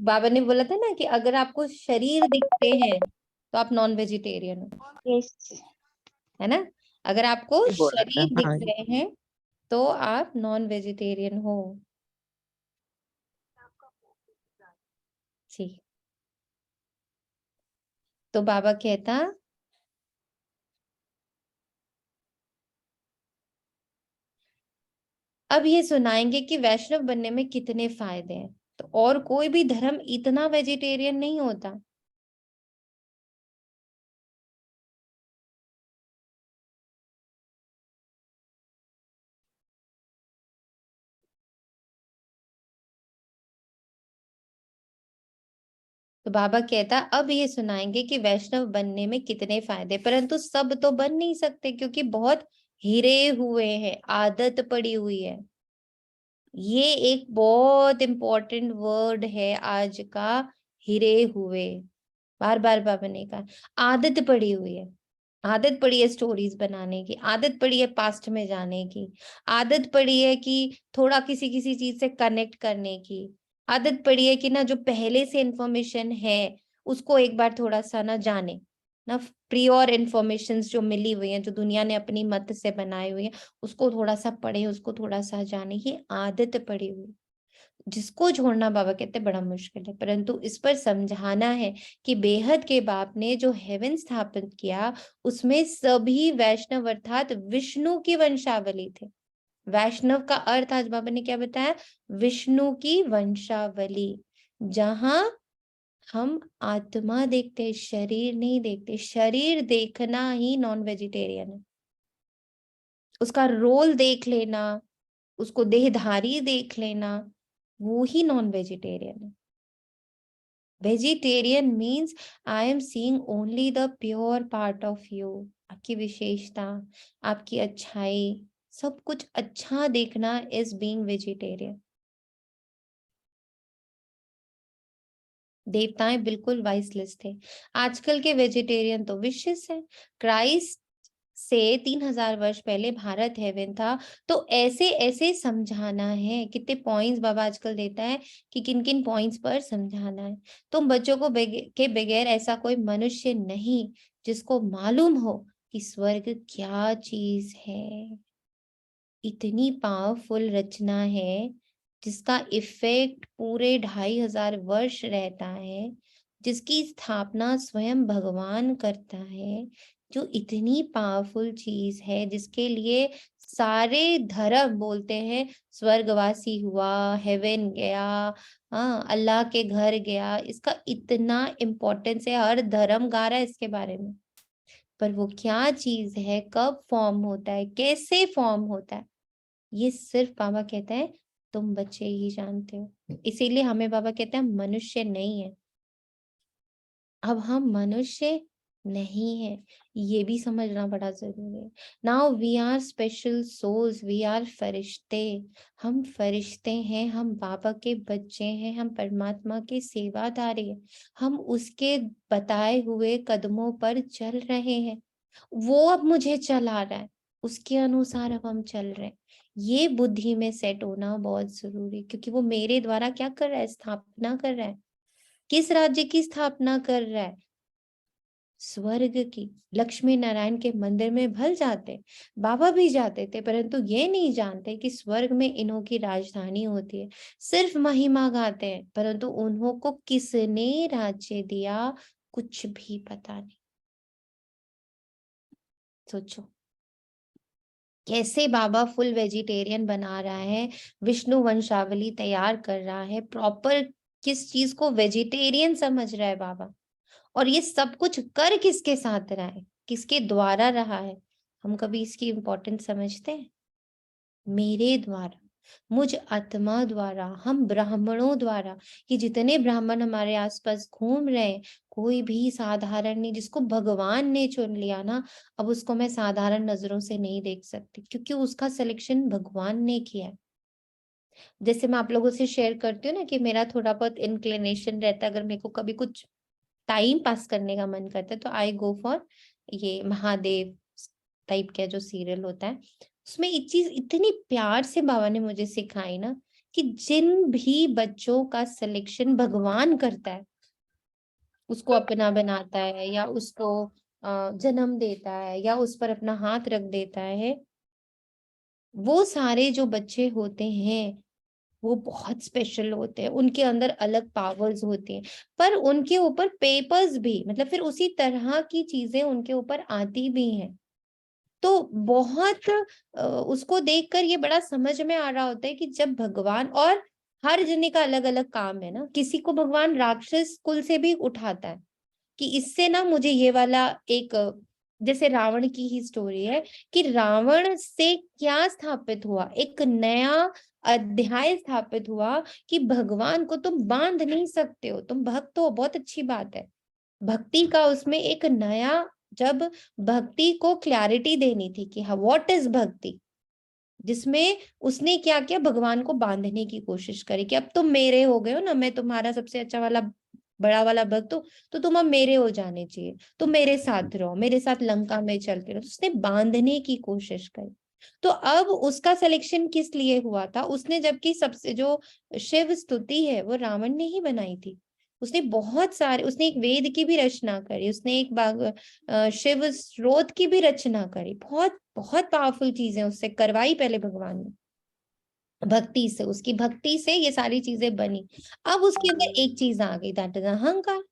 बाबा ने बोला था ना कि अगर आपको शरीर दिखते हैं तो आप नॉन वेजिटेरियन हो, यस है ना। अगर आपको ये बोला था, शरीर दिख हाँ। रहे हैं तो आप नॉन वेजिटेरियन हो। जी। तो बाबा कहता अब ये सुनाएंगे कि वैष्णव बनने में कितने फायदे हैं। तो और कोई भी धर्म इतना वेजिटेरियन नहीं होता। तो बाबा कहता अब ये सुनाएंगे कि वैष्णव बनने में कितने फायदे, परंतु सब तो बन नहीं सकते क्योंकि बहुत हिरे हुए हैं, आदत पड़ी हुई है। ये एक बहुत इंपॉर्टेंट वर्ड है आज का, हिरे हुए। बार बार बाबा ने कहा आदत पड़ी हुई है। आदत पड़ी है स्टोरीज बनाने की, आदत पड़ी है पास्ट में जाने की, आदत पड़ी है कि थोड़ा किसी किसी चीज से कनेक्ट करने की, आदत पड़ी है कि ना जो पहले से इंफॉर्मेशन है उसको एक बार थोड़ा सा ना जाने, ना प्रियोर इंफॉर्मेशन जो मिली हुई है, जो दुनिया ने अपनी मत से बनाई हुई है, उसको थोड़ा सा पढ़े, उसको थोड़ा सा जाने। ये आदत पड़ी हुई, जिसको छोड़ना बाबा कहते बड़ा मुश्किल है। परंतु इस पर समझाना है कि बेहद के बाप ने जो हेवन स्थापित किया उसमें सभी वैष्णव अर्थात विष्णु की वंशावली थे। वैष्णव का अर्थ आज बाबा ने क्या बताया, विष्णु की वंशावली, जहां हम आत्मा देखते हैं, शरीर नहीं देखते। शरीर देखना ही नॉन वेजिटेरियन है। उसका रोल देख लेना, उसको देहधारी देख लेना, वो ही नॉन वेजिटेरियन है। Vegetarian means I am seeing only the pure part of you. आपकी विशेषता, आपकी अच्छाई, सब कुछ अच्छा देखना इज बीइंग वेजिटेरियन। देवताएं बिल्कुल वाइसलेस थे। आजकल के वेजिटेरियन तो विशेष है। क्राइस्ट से 3000 वर्ष पहले भारत हेवन था। तो ऐसे ऐसे समझाना है। कितने पॉइंट्स बाबा आजकल देता है कि किन किन पॉइंट्स पर समझाना है। तुम बच्चों को के बगैर ऐसा कोई मनुष्य नहीं जिसको मालूम हो कि स्वर्ग क्या चीज है। इतनी पावरफुल रचना है जिसका इफेक्ट पूरे 2500 वर्ष रहता है, जिसकी स्थापना स्वयं भगवान करता है, जो इतनी पावरफुल चीज है, जिसके लिए सारे धर्म बोलते हैं स्वर्गवासी हुआ, हेवन गया, हाँ अल्लाह के घर गया। इसका इतना इम्पोर्टेंस है, हर धर्म गा रहा है इसके बारे में। पर वो क्या चीज है, कब फॉर्म होता है, कैसे फॉर्म होता है, ये सिर्फ बाबा कहते हैं तुम बच्चे ही जानते हो। इसीलिए हमें बाबा कहते हैं मनुष्य नहीं है। अब हम मनुष्य नहीं है, ये भी समझना बड़ा जरूरी है। Now we are special souls, we are फरिश्ते। हम फरिश्ते हैं, हम बाबा के बच्चे हैं, हम परमात्मा के सेवादारी हैं। हम उसके बताए हुए कदमों पर चल रहे हैं। वो अब मुझे चला रहा है, उसके अनुसार अब हम चल रहे हैं। ये बुद्धि में सेट होना बहुत जरूरी, क्योंकि वो मेरे द्वारा क्या कर रहा है, स्थापना कर रहा है। किस राज्य की स्थापना कर रहा है, स्वर्ग की। लक्ष्मी नारायण के मंदिर में भल जाते, बाबा भी जाते थे, परंतु ये नहीं जानते कि स्वर्ग में इन्हों की राजधानी होती है। सिर्फ महिमा गाते हैं, परंतु उन्हों को किसने राज्य दिया कुछ भी पता नहीं। सोचो कैसे बाबा फुल वेजिटेरियन बना रहा है, विष्णु वंशावली तैयार कर रहा है, प्रॉपर किस चीज को वेजिटेरियन समझ रहा है बाबा। और ये सब कुछ कर किसके साथ रहा है, किसके द्वारा रहा है। हम कभी इसकी इम्पोर्टेंस समझते हैं? मेरे द्वारा, मुझ आत्मा द्वारा, हम ब्राह्मणों द्वारा। ये जितने ब्राह्मण हमारे आसपास घूम रहे हैं, कोई भी साधारण नहीं। जिसको भगवान ने चुन लिया ना, अब उसको मैं साधारण नजरों से नहीं देख सकती, क्योंकि उसका सिलेक्शन भगवान ने किया है। जैसे मैं आप लोगों से शेयर करती हूँ ना कि मेरा थोड़ा बहुत इंक्लिनेशन रहता है, अगर मेरे को कभी कुछ टाइम पास करने का मन करता है तो आई गो फॉर ये महादेव टाइप का जो सीरियल होता है, उसमें एक चीज इतनी प्यार से बाबा ने मुझे सिखाई ना, कि जिन भी बच्चों का सिलेक्शन भगवान करता है, उसको अपना बनाता है या उसको जन्म देता है या उस पर अपना हाथ रख देता है, वो सारे जो बच्चे होते हैं वो बहुत स्पेशल होते हैं, उनके अंदर अलग पावर्स होती हैं, पर उनके ऊपर पेपर्स भी, मतलब फिर उसी तरह की चीजें उनके ऊपर आती भी हैं। तो बहुत उसको देखकर ये बड़ा समझ में आ रहा होता है कि जब भगवान, और हर जने का अलग अलग काम है ना, किसी को भगवान राक्षस कुल से भी उठाता है कि इससे ना मुझे ये वाला एक, जैसे रावण की ही स्टोरी है कि रावण से क्या स्थापित हुआ, एक नया अध्याय स्थापित हुआ कि भगवान को तुम बांध नहीं सकते हो, तुम भक्त हो, बहुत अच्छी बात है। भक्ति का उसमें एक नया, जब भक्ति को क्लैरिटी देनी थी कि हाँ व्हाट इज भक्ति, जिसमें उसने क्या किया, भगवान को बांधने की कोशिश करी कि अब तुम मेरे हो गए हो ना, मैं तुम्हारा सबसे अच्छा वाला बड़ा वाला भक्त हूँ, तो तुम अब मेरे हो जाने चाहिए, तुम मेरे साथ रहो, मेरे साथ लंका में चल के रहो। उसने बांधने की कोशिश करी। तो अब उसका सिलेक्शन किस लिए हुआ था, उसने, जबकि सबसे जो शिव स्तुति है वो रावण ने ही बनाई थी, उसने बहुत सारे, उसने एक वेद की भी रचना करी, उसने एक शिव स्रोत की भी रचना करी, बहुत बहुत पावरफुल चीजें उससे करवाई पहले भगवान ने, भक्ति से, उसकी भक्ति से ये सारी चीजें बनी। अब उसके अंदर एक चीज आ गई, दैट इज अहंकार।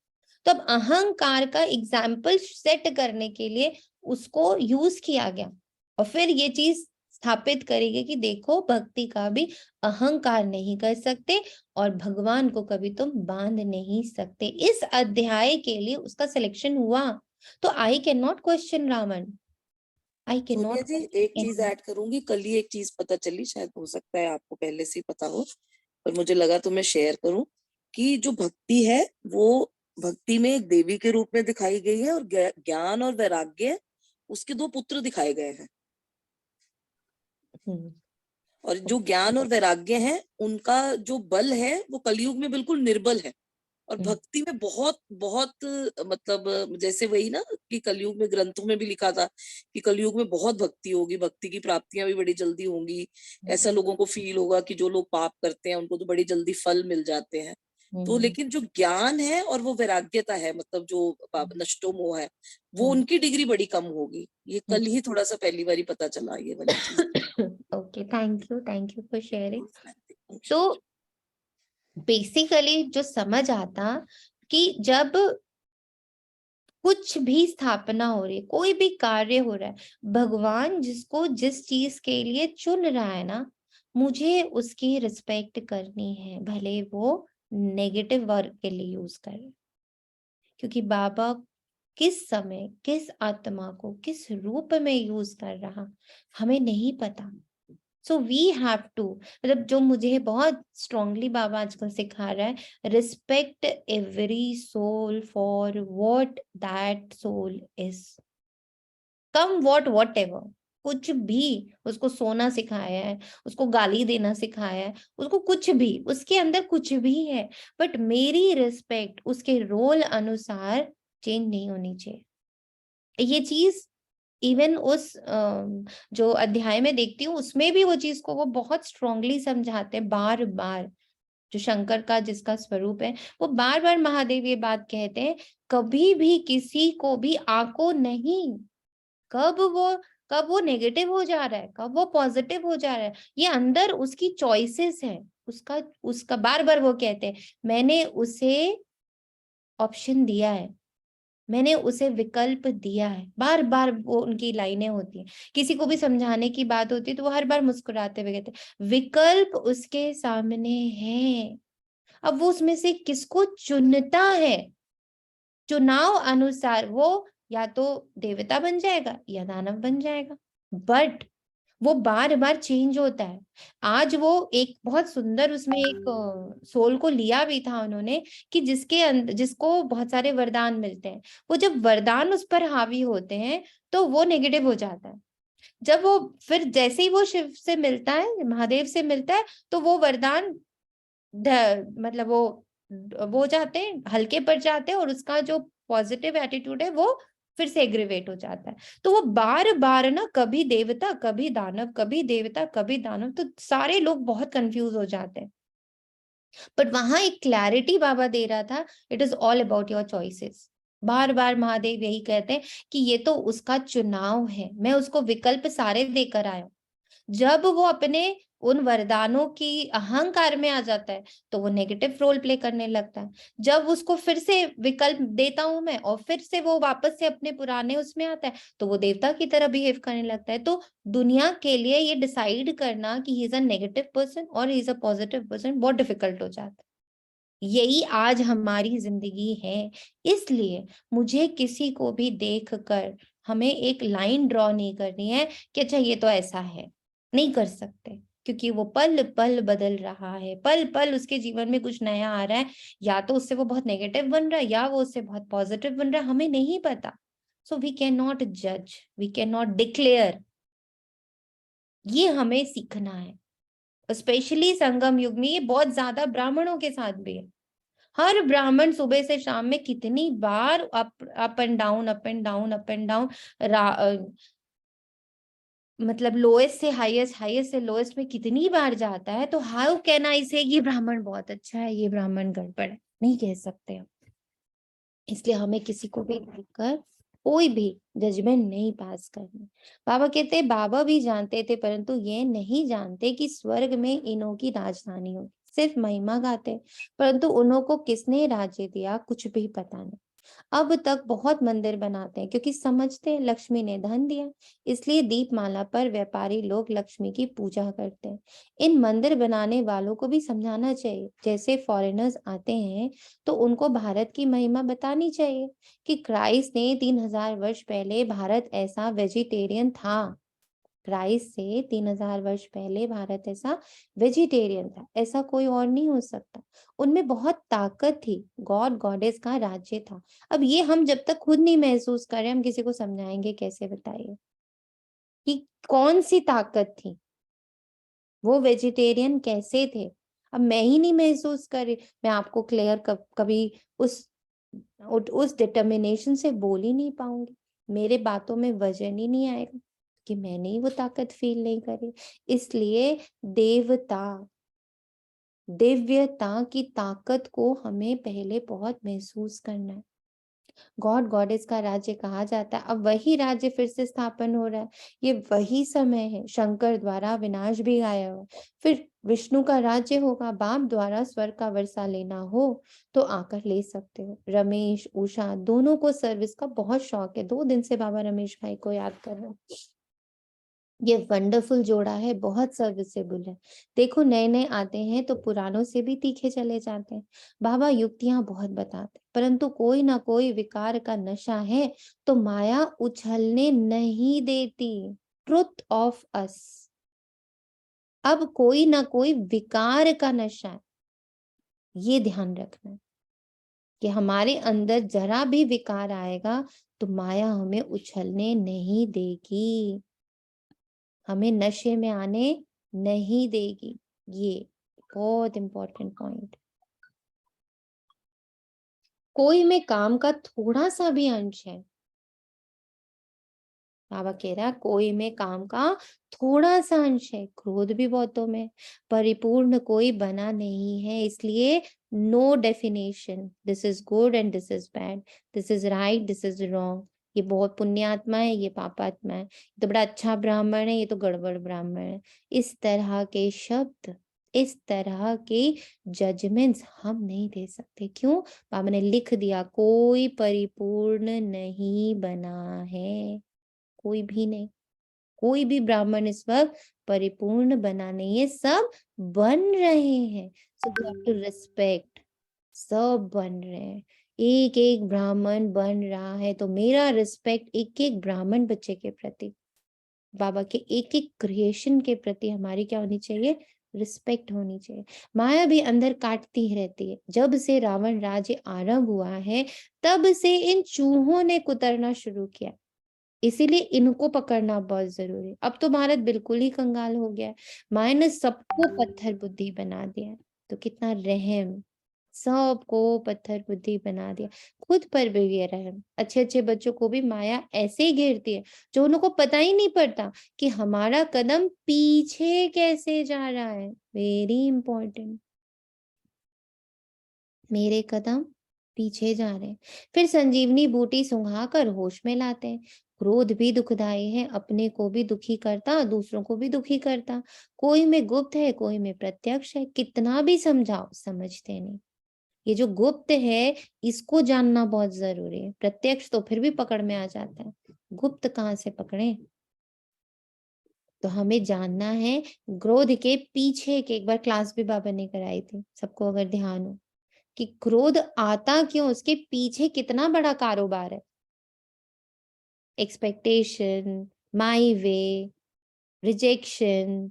तो अब अहंकार का एग्जाम्पल सेट करने के लिए उसको यूज किया गया, और फिर ये चीज स्थापित करेगी कि देखो भक्ति का भी अहंकार नहीं कर सकते और भगवान को कभी तुम बांध नहीं सकते। इस अध्याय के लिए उसका सिलेक्शन हुआ। तो I can not question Ravana, I can सोनिया नॉट जी एक चीज ऐड करूंगी, कल ही एक चीज पता चली, शायद हो सकता है आपको पहले से ही पता हो, पर मुझे लगा तो मैं शेयर करूं कि जो भक्ति है वो भक्ति में एक देवी के रूप में दिखाई गई है, और ज्ञान और वैराग्य उसके दो पुत्र दिखाए गए हैं। और जो ज्ञान और वैराग्य है उनका जो बल है वो कलयुग में बिल्कुल निर्बल है, और भक्ति में बहुत बहुत मतलब जैसे वही ना कि कलयुग में ग्रंथों में भी लिखा था कि कलयुग में बहुत भक्ति होगी, भक्ति की प्राप्तियां भी बड़ी जल्दी होंगी, ऐसा लोगों को फील होगा कि जो लोग पाप करते हैं उनको तो बड़ी जल्दी फल मिल जाते हैं। तो लेकिन जो ज्ञान है और वो वैराग्यता है, मतलब जो नष्टो मोह है, वो उनकी डिग्री बड़ी कम होगी। ये कल ही थोड़ा सा पहली बारी पता चला ये वाली चीज। Okay, thank you for sharing. तो बेसिकली जो समझ आता कि जब कुछ भी स्थापना हो रही है, कोई भी कार्य हो रहा है, भगवान जिसको जिस चीज के लिए चुन रहा है ना, मुझे उसकी रिस्पेक्ट करनी है, भले वो नेगेटिव वर्क के लिए यूज करे, क्योंकि बाबा किस समय किस आत्मा को किस रूप में यूज कर रहा हमें नहीं पता। सो वी हैव टू, मतलब जो मुझे बहुत स्ट्रांगली बाबा आजकल सिखा रहा है, respect every soul for what that soul is, come whatever, कुछ भी उसको सोना सिखाया है, उसको गाली देना सिखाया है, उसको कुछ भी, उसके अंदर कुछ भी है, बट मेरी रिस्पेक्ट उसके रोल अनुसार चेंज नहीं होनी चाहिए। ये चीज इवन उस जो अध्याय में देखती हूँ उसमें भी वो चीज को वो बहुत स्ट्रांगली समझाते हैं, बार बार, जो शंकर का जिसका स्वरूप है, वो बार बार महादेव ये बात कहते हैं, कभी भी किसी को भी आको नहीं, कब वो नेगेटिव हो जा रहा है, कब वो पॉजिटिव हो जा रहा है, ये अंदर उसकी चॉइसेस है, उसका बार बार वो कहते हैं, मैंने उसे ऑप्शन दिया है, मैंने उसे विकल्प दिया है, बार बार वो उनकी लाइनें होती हैं। किसी को भी समझाने की बात होती है तो वो हर बार मुस्कुराते हुए कहते हैं विकल्प उसके सामने है, अब वो उसमें से किसको चुनता है, चुनाव अनुसार वो या तो देवता बन जाएगा या दानव बन जाएगा, बट वो बार बार चेंज होता है। आज वो एक बहुत सुंदर उसमें एक सोल को लिया भी था उन्होंने कि जिसको बहुत सारे वरदान मिलते हैं, वो जब वरदान उस पर हावी होते हैं तो वो नेगेटिव हो जाता है। जब वो फिर जैसे ही वो शिव से मिलता है, महादेव से मिलता है, तो वो वरदान मतलब वो जाते हैं, हल्के पड़ जाते हैं, और उसका जो पॉजिटिव एटीट्यूड है वो फिर से एग्रीवेट हो जाता है। तो वो बार बार ना कभी देवता कभी दानव, कभी देवता कभी दानव, तो सारे लोग बहुत कंफ्यूज हो जाते हैं। बट वहां एक क्लैरिटी बाबा दे रहा था, it is all about your choices. बार बार महादेव यही कहते हैं कि ये तो उसका चुनाव है, मैं उसको विकल्प सारे देकर आया हूं। जब वो अपने उन वरदानों की अहंकार में आ जाता है तो वो नेगेटिव रोल प्ले करने लगता है। जब उसको फिर से विकल्प देता हूं मैं और फिर से वो वापस से अपने पुराने उसमें आता है तो वो देवता की तरह बिहेव करने लगता है। तो दुनिया के लिए ये डिसाइड करना कि he is a negative person और he is a positive person बहुत डिफिकल्ट हो जाता है। यही आज हमारी जिंदगी है। इसलिए मुझे किसी को भी देख कर हमें एक लाइन ड्रॉ नहीं करनी है कि अच्छा ये तो ऐसा है, नहीं कर सकते, क्योंकि वो पल पल बदल रहा है, पल पल उसके जीवन में कुछ नया आ रहा है। या तो उससे वो बहुत नेगेटिव बन रहा है या वो उससे बहुत पॉजिटिव बन रहा है, हमें नहीं पता। सो वी कैन नॉट जज, वी कैन नॉट डिक्लेयर। ये हमें सीखना है। स्पेशली संगम युग में ये बहुत ज्यादा ब्राह्मणों के साथ भी है। हर ब्राह्मण सुबह से शाम में कितनी बार up and down, up and down, up and down, मतलब लोएस्ट से हाईएस्ट, हाईएस्ट से लोएस्ट में कितनी बार जाता है। तो हाउ कैन आई से ये ब्राह्मण बहुत अच्छा है, ये ब्राह्मण गड़बड़ है, नहीं कह सकते हम। इसलिए हमें किसी को भी देखकर कोई भी जजमेंट नहीं पास करनी। बाबा कहते बाबा भी जानते थे परंतु ये नहीं जानते कि स्वर्ग में इन्हों की राजधानी होगी। सिर्फ महिमा गाते परंतु उन्हों को किसने राज्य दिया कुछ भी पता नहीं। अब तक बहुत मंदिर बनाते हैं क्योंकि समझते हैं लक्ष्मी ने धन दिया, इसलिए दीपमाला पर व्यापारी लोग लक्ष्मी की पूजा करते हैं। इन मंदिर बनाने वालों को भी समझाना चाहिए। जैसे फॉरेनर्स आते हैं तो उनको भारत की महिमा बतानी चाहिए कि क्राइस्ट ने 3000 वर्ष पहले भारत ऐसा वेजिटेरियन था। क्राइस्ट से 3000 वर्ष पहले भारत ऐसा वेजिटेरियन था, ऐसा कोई और नहीं हो सकता। उनमें बहुत ताकत थी, गॉड गॉडेस का राज्य था। अब ये हम जब तक खुद नहीं महसूस करें हम किसी को समझाएंगे कैसे? बताइए कि कौन सी ताकत थी, वो वेजिटेरियन कैसे थे। अब मैं ही नहीं महसूस कर रही, मैं आपको क्लियर कभी उस डिटर्मिनेशन से बोल ही नहीं पाऊंगी। मेरे बातों में वजन ही नहीं आएगा कि मैंने ही वो ताकत फील नहीं करी। इसलिए देवता, दिव्यता की ताकत को हमें पहले बहुत महसूस करना है। गॉड गॉडेस का राज्य कहा जाता है, अब वही राज्य फिर से स्थापन हो रहा है। ये वही समय है, शंकर द्वारा विनाश भी गाया हुआ, फिर विष्णु का राज्य होगा। बाप द्वारा स्वर्ग का वर्षा लेना हो तो आकर ले सकते हो। रमेश उषा दोनों को सर्विस का बहुत शौक है, 2 दिन से बाबा रमेश भाई को याद कर रहे हैं। ये वंडरफुल जोड़ा है, बहुत सर्विसेबल है। देखो नए नए आते हैं तो पुरानों से भी तीखे चले जाते हैं। बाबा युक्तियां बहुत बताते परंतु कोई ना कोई विकार का नशा है तो माया उछलने नहीं देती। ट्रुथ ऑफ अस, अब कोई ना कोई विकार का नशा है, ये ध्यान रखना है कि हमारे अंदर जरा भी विकार आएगा तो माया हमें उछलने नहीं देगी, हमें नशे में आने नहीं देगी। ये बहुत इंपॉर्टेंट पॉइंट। कोई में काम का थोड़ा सा भी अंश है, बाबा कह रहा है कोई में काम का थोड़ा सा अंश है, क्रोध भी बहुतों में, परिपूर्ण कोई बना नहीं है। इसलिए no definition, this is good and this is bad, this is right this is wrong, ये बहुत पुण्यात्मा है ये पापात्मा है, ये तो बड़ा अच्छा ब्राह्मण है ये तो गड़बड़ ब्राह्मण है। इस तरह के शब्द, इस तरह के जजमेंट्स हम नहीं दे सकते। क्यों? बाबा ने लिख दिया कोई परिपूर्ण नहीं बना है, कोई भी नहीं, कोई भी ब्राह्मण इस वक्त परिपूर्ण बना नहीं है, सब बन रहे हैं। So we have to respect, सब बन रहे हैं, एक एक ब्राह्मण बन रहा है। तो मेरा रिस्पेक्ट एक एक ब्राह्मण बच्चे के प्रति, बाबा के एक एक क्रिएशन के प्रति हमारी क्या होनी चाहिए? रिस्पेक्ट होनी चाहिए। माया भी अंदर काटती रहती है। जब से रावण राज्य आरंभ हुआ है तब से इन चूहों ने कुतरना शुरू किया, इसीलिए इनको पकड़ना बहुत जरूरी है। अब तो भारत बिल्कुल ही कंगाल हो गया है, माया ने सबको पत्थर बुद्धि बना दिया है। तो कितना रहम, सबको पत्थर बुद्धि बना दिया, खुद पर भी गिर रहे हैं। अच्छे-अच्छे बच्चों को भी माया ऐसे ही घेरती है, जो उनको पता ही नहीं पड़ता कि हमारा कदम पीछे कैसे जा रहा है। Very important. मेरे कदम पीछे जा रहे हैं। फिर संजीवनी बूटी सुंघाकर होश में लाते हैं। क्रोध भी दुखदाई है, अपने को भी दुखी करता, दूसरों को भी दुखी करता। कोई में गुप्त है, कोई में प्रत्यक्ष है। कितना भी समझाओ, समझते नहीं। ये जो गुप्त है, इसको जानना बहुत जरूरी है। प्रत्यक्ष तो फिर भी पकड़ में आ जाता है, गुप्त कहाँ से पकड़े? तो हमें जानना है क्रोध के पीछे के। एक बार क्लास भी बाबा ने कराई थी, सबको अगर ध्यान हो, कि क्रोध आता क्यों, उसके पीछे कितना बड़ा कारोबार है। एक्सपेक्टेशन, माई वे, रिजेक्शन,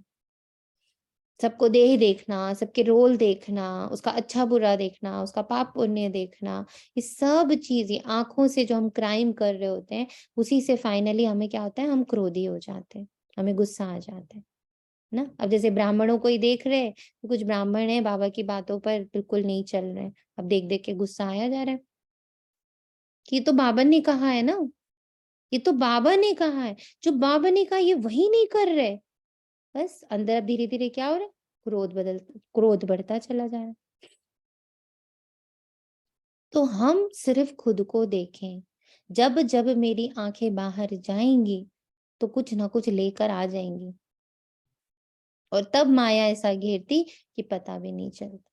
सबको देह देखना, सबके रोल देखना, उसका अच्छा बुरा देखना, उसका पाप पुण्य देखना, ये सब चीजें आंखों से जो हम क्राइम कर रहे होते हैं, उसी से फाइनली हमें क्या होता है, हम क्रोधी हो जाते हैं, हमें गुस्सा आ जाता है ना। अब जैसे ब्राह्मणों को ही देख रहे हैं, तो कुछ ब्राह्मण है बाबा की बातों पर बिल्कुल नहीं चल रहे हैं, अब देख देख के गुस्सा आया जा रहा है कि ये तो बाबा ने कहा है ना, ये तो बाबा ने कहा है, जो बाबा ने कहा ये वही नहीं कर रहे। बस अंदर अब धीरे धीरे क्या हो रहा है, क्रोध बढ़ता चला जा रहा है। तो हम सिर्फ खुद को देखें। जब जब मेरी आंखें बाहर जाएंगी तो कुछ ना कुछ लेकर आ जाएंगी, और तब माया ऐसा घेरती कि पता भी नहीं चलता।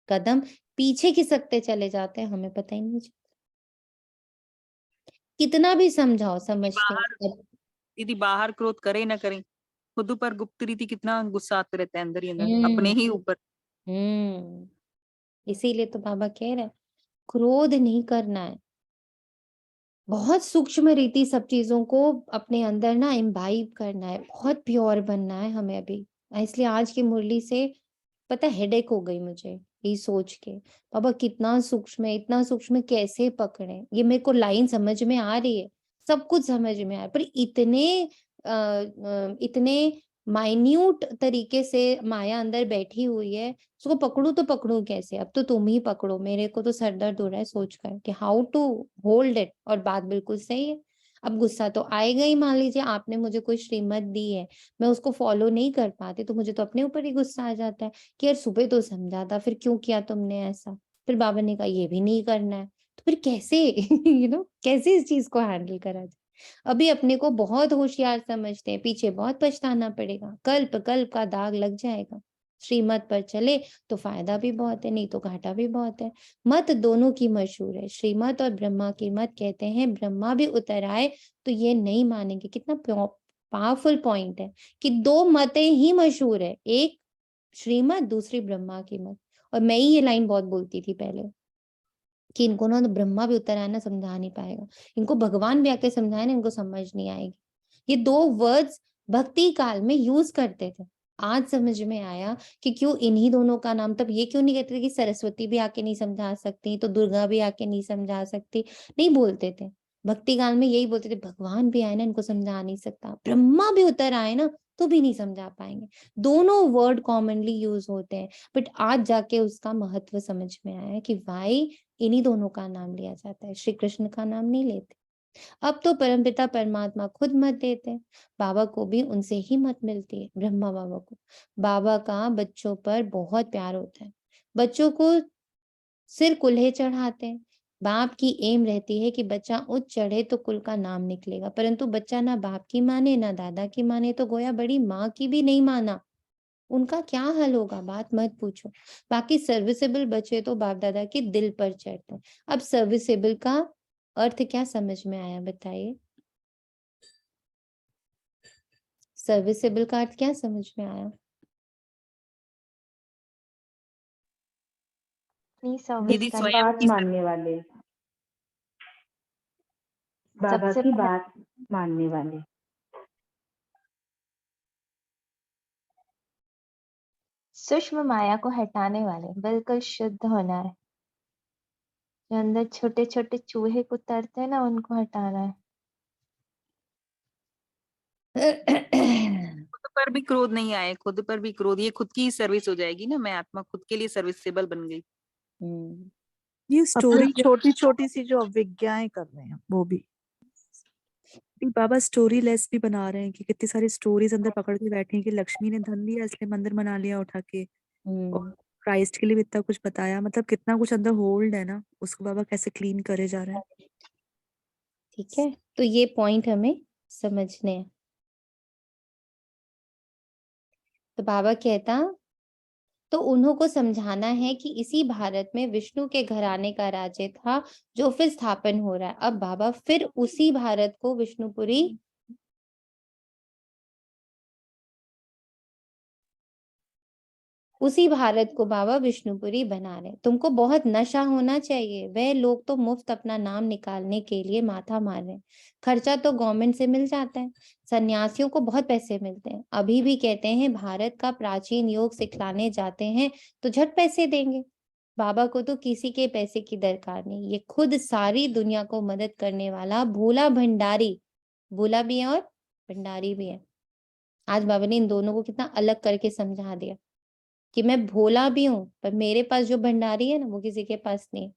कदम पीछे खिसकते चले जाते हैं, हमें पता ही नहीं चलता। कितना भी समझाओ, समझते बाहर हैं। दीदी बाहर क्रोध करे ना करे, खुद पर गुप्त रीति कितना गुस्सा आते रहता है अंदर ही अंदर अपने ही ऊपर। हम्म इसीलिए तो बाबा कह रहे हैं, क्रोध नहीं करना है। बहुत सूक्ष्म रीति सब चीजों को अपने अंदर ना इम्बाइब करना है, बहुत प्योर बनना है हमें अभी। इसलिए आज की मुरली से पता हेडेक हो गई मुझे ये सोच के, बाबा कितना सूक्ष्म है, इतना सूक्ष्म कैसे पकड़े। ये मेरे को लाइन समझ में आ रही है, सब कुछ समझ में आ रहा है, पर इतने माइन्यूट तरीके से माया अंदर बैठी हुई है, उसको पकड़ू तो पकड़ू कैसे। अब तो तुम ही पकड़ो, मेरे को तो सर दर्द हो रहा है सोचकर कि हाउ टू होल्ड इट। और बात बिल्कुल सही है। अब गुस्सा तो आएगा ही। मान लीजिए आपने मुझे कोई श्रीमत दी है, मैं उसको फॉलो नहीं कर पाती, तो मुझे तो अपने ऊपर ही गुस्सा आ जाता है कि यार सुबह तो समझा था, फिर क्यों किया तुमने ऐसा। फिर बाबा ने कहा ये भी नहीं करना है, तो फिर कैसे कैसे इस चीज को हैंडल करा जाए। अभी अपने को बहुत होशियार समझते हैं, पीछे बहुत पछताना पड़ेगा, कल्प कल्प का दाग लग जाएगा। श्रीमत पर चले तो फायदा भी बहुत है, नहीं तो घाटा भी बहुत है। मत दोनों की मशहूर है, श्रीमत और ब्रह्मा की मत। कहते हैं ब्रह्मा भी उतर आए तो ये नहीं मानेंगे। कितना पावरफुल पॉइंट है कि दो मतें ही मशहूर है, एक श्रीमत, दूसरी ब्रह्मा की मत। और मैं ही ये लाइन बहुत बोलती थी पहले कि इनको ना ब्रह्मा भी उतर आए ना समझा नहीं पाएगा, इनको भगवान भी आके समझाए ना इनको समझ नहीं आएगी। ये दो वर्ड्स भक्ति काल में यूज करते थे, आज समझ में आया कि क्यों इन्हीं दोनों का नाम। तब ये क्यों नहीं कहते थे कि सरस्वती भी आके नहीं समझा सकती, तो दुर्गा भी आके नहीं समझा सकती, नहीं बोलते थे। भक्ति काल में यही बोलते थे, भगवान भी आए ना इनको समझा नहीं सकता, ब्रह्मा भी उतर आए ना तो भी नहीं समझा पाएंगे। दोनों वर्ड कॉमनली यूज होते हैं, बट आज जाके उसका महत्व समझ में आया कि वाई इन्हीं दोनों का नाम लिया जाता है, श्री कृष्ण का नाम नहीं लेते। अब तो परमपिता परमात्मा खुद मत देते हैं, बाबा को भी उनसे ही मत मिलती है, ब्रह्मा बाबा को। बाबा का बच्चों पर बहुत प्यार होता है, बच्चों को सिर कुल्हे चढ़ाते हैं। बाप की एम रहती है कि बच्चा उच्च चढ़े तो कुल का नाम निकलेगा, परंतु बच्चा ना बाप की माने ना दादा की माने, तो गोया बड़ी माँ की भी नहीं माना, उनका क्या हल होगा, बात मत पूछो। बाकी सर्विसेबल बच्चे तो बाप दादा के दिल पर चढ़ते हैं। अब सर्विसेबल का अर्थ क्या समझ में आया बताइए? सर्विसेबल का अर्थ क्या समझ में आया? अपनी सर्विस दीदी करना। स्वयं बात की मानने वाले, बाबा सबसे की पहले बात मानने वाले। सूक्ष्म माया को हटाने वाले, बिल्कुल शुद्ध होना है। जो अंदर छोटे छोटे चूहे कुतरते हैं ना, उनको हटाना है। पर भी क्रोध नहीं आए, खुद पर भी क्रोध, ये खुद की सर्विस हो जाएगी ना, मैं आत्मा खुद के लिए सर्विसेबल बन गई। ये अपनी स्टोरी छोटी छोटी सी जो अविज्ञाएं कर रहे हैं वो भी। बाबा स्टोरी लेस भी बना रहे हैं कि कितनी सारी स्टोरीज अंदर पकड़ के बैठे हैं कि लक्ष्मी ने धन दिया इसलिए मंदिर बना लिया उठा के, और क्राइस्ट के लिए भी इतना कुछ बताया, मतलब कितना कुछ अंदर होल्ड है ना, उसको बाबा कैसे क्लीन करे जा रहे हैं। ठीक है, तो ये पॉइंट हमें समझने हैं। तो बाबा कहता, तो उन्हों को समझाना है कि इसी भारत में विष्णु के घराने का राज्य था जो फिर स्थापन हो रहा है। अब बाबा फिर उसी भारत को विष्णुपुरी उसी भारत को बाबा विष्णुपुरी बना रहे। तुमको बहुत नशा होना चाहिए, वह लोग तो मुफ्त अपना नाम निकालने के लिए माथा मार रहे हैं। खर्चा तो गवर्नमेंट से मिल जाता है, सन्यासियों को बहुत पैसे मिलते हैं। अभी भी कहते हैं भारत का प्राचीन योग सिखलाने जाते हैं तो झट पैसे देंगे। बाबा को तो किसी के पैसे की दरकार नहीं, ये खुद सारी दुनिया को मदद करने वाला भोला भंडारी, भोला भी है और भंडारी भी है। आज बाबा ने इन दोनों को कितना अलग करके समझा दिया कि मैं भोला भी हूं, पर मेरे पास जो भंडारी है ना वो किसी के पास नहीं।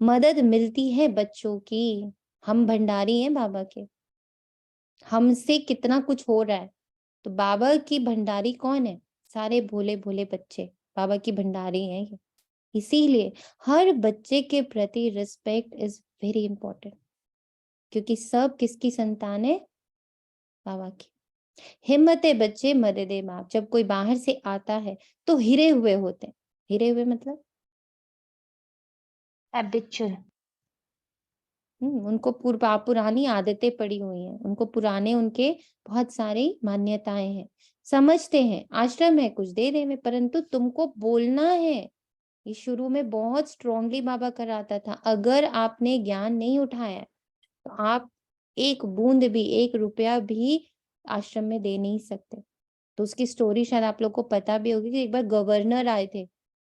मदद मिलती है बच्चों की, हम भंडारी हैं बाबा के, हमसे कितना कुछ हो रहा है। तो बाबा की भंडारी कौन है? सारे भोले भोले बच्चे बाबा की भंडारी हैं ये। इसीलिए हर बच्चे के प्रति रिस्पेक्ट इज वेरी इंपॉर्टेंट, क्योंकि सब किसकी संतान है? बाबा की। हिम्मते बच्चे मददे बाप। जब कोई बाहर से आता है तो हिरे हुए होते हैं। हिरे हुए मतलब हैबिचुअल। उनको पुरानी आदतें पड़ी हुई हैं, उनको पुराने उनके बहुत सारी मान्यताएं हैं, समझते हैं आश्रम है कुछ दे देंगे, परंतु तुमको बोलना है। ये शुरू में बहुत स्ट्रांगली बाबा कराता था, अगर आपने ज्ञान नहीं उठाया तो आप एक बूंद भी, एक रुपया भी आश्रम में दे नहीं सकते। तो उसकी स्टोरी शायद आप लोग को पता भी होगी कि एक बार गवर्नर आए थे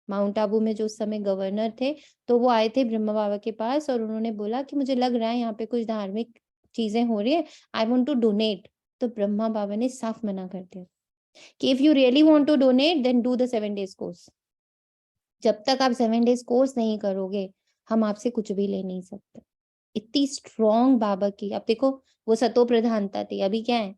माउंट आबू में, जो उस समय गवर्नर थे, तो वो आए थे ब्रह्मा बाबा के पास और उन्होंने बोला कि मुझे लग रहा है यहाँ पे कुछ धार्मिक चीजें हो रही है, आई वांट टू डोनेट। तो ब्रह्मा बाबा ने साफ मना कर दिया कि if you really want to donate then do the 7 days course. जब तक आप 7 days कोर्स नहीं करोगे हम आपसे कुछ भी ले नहीं सकते। इतनी स्ट्रॉन्ग बाबा की। अब देखो वो सतो प्रधानता थी, अभी क्या है?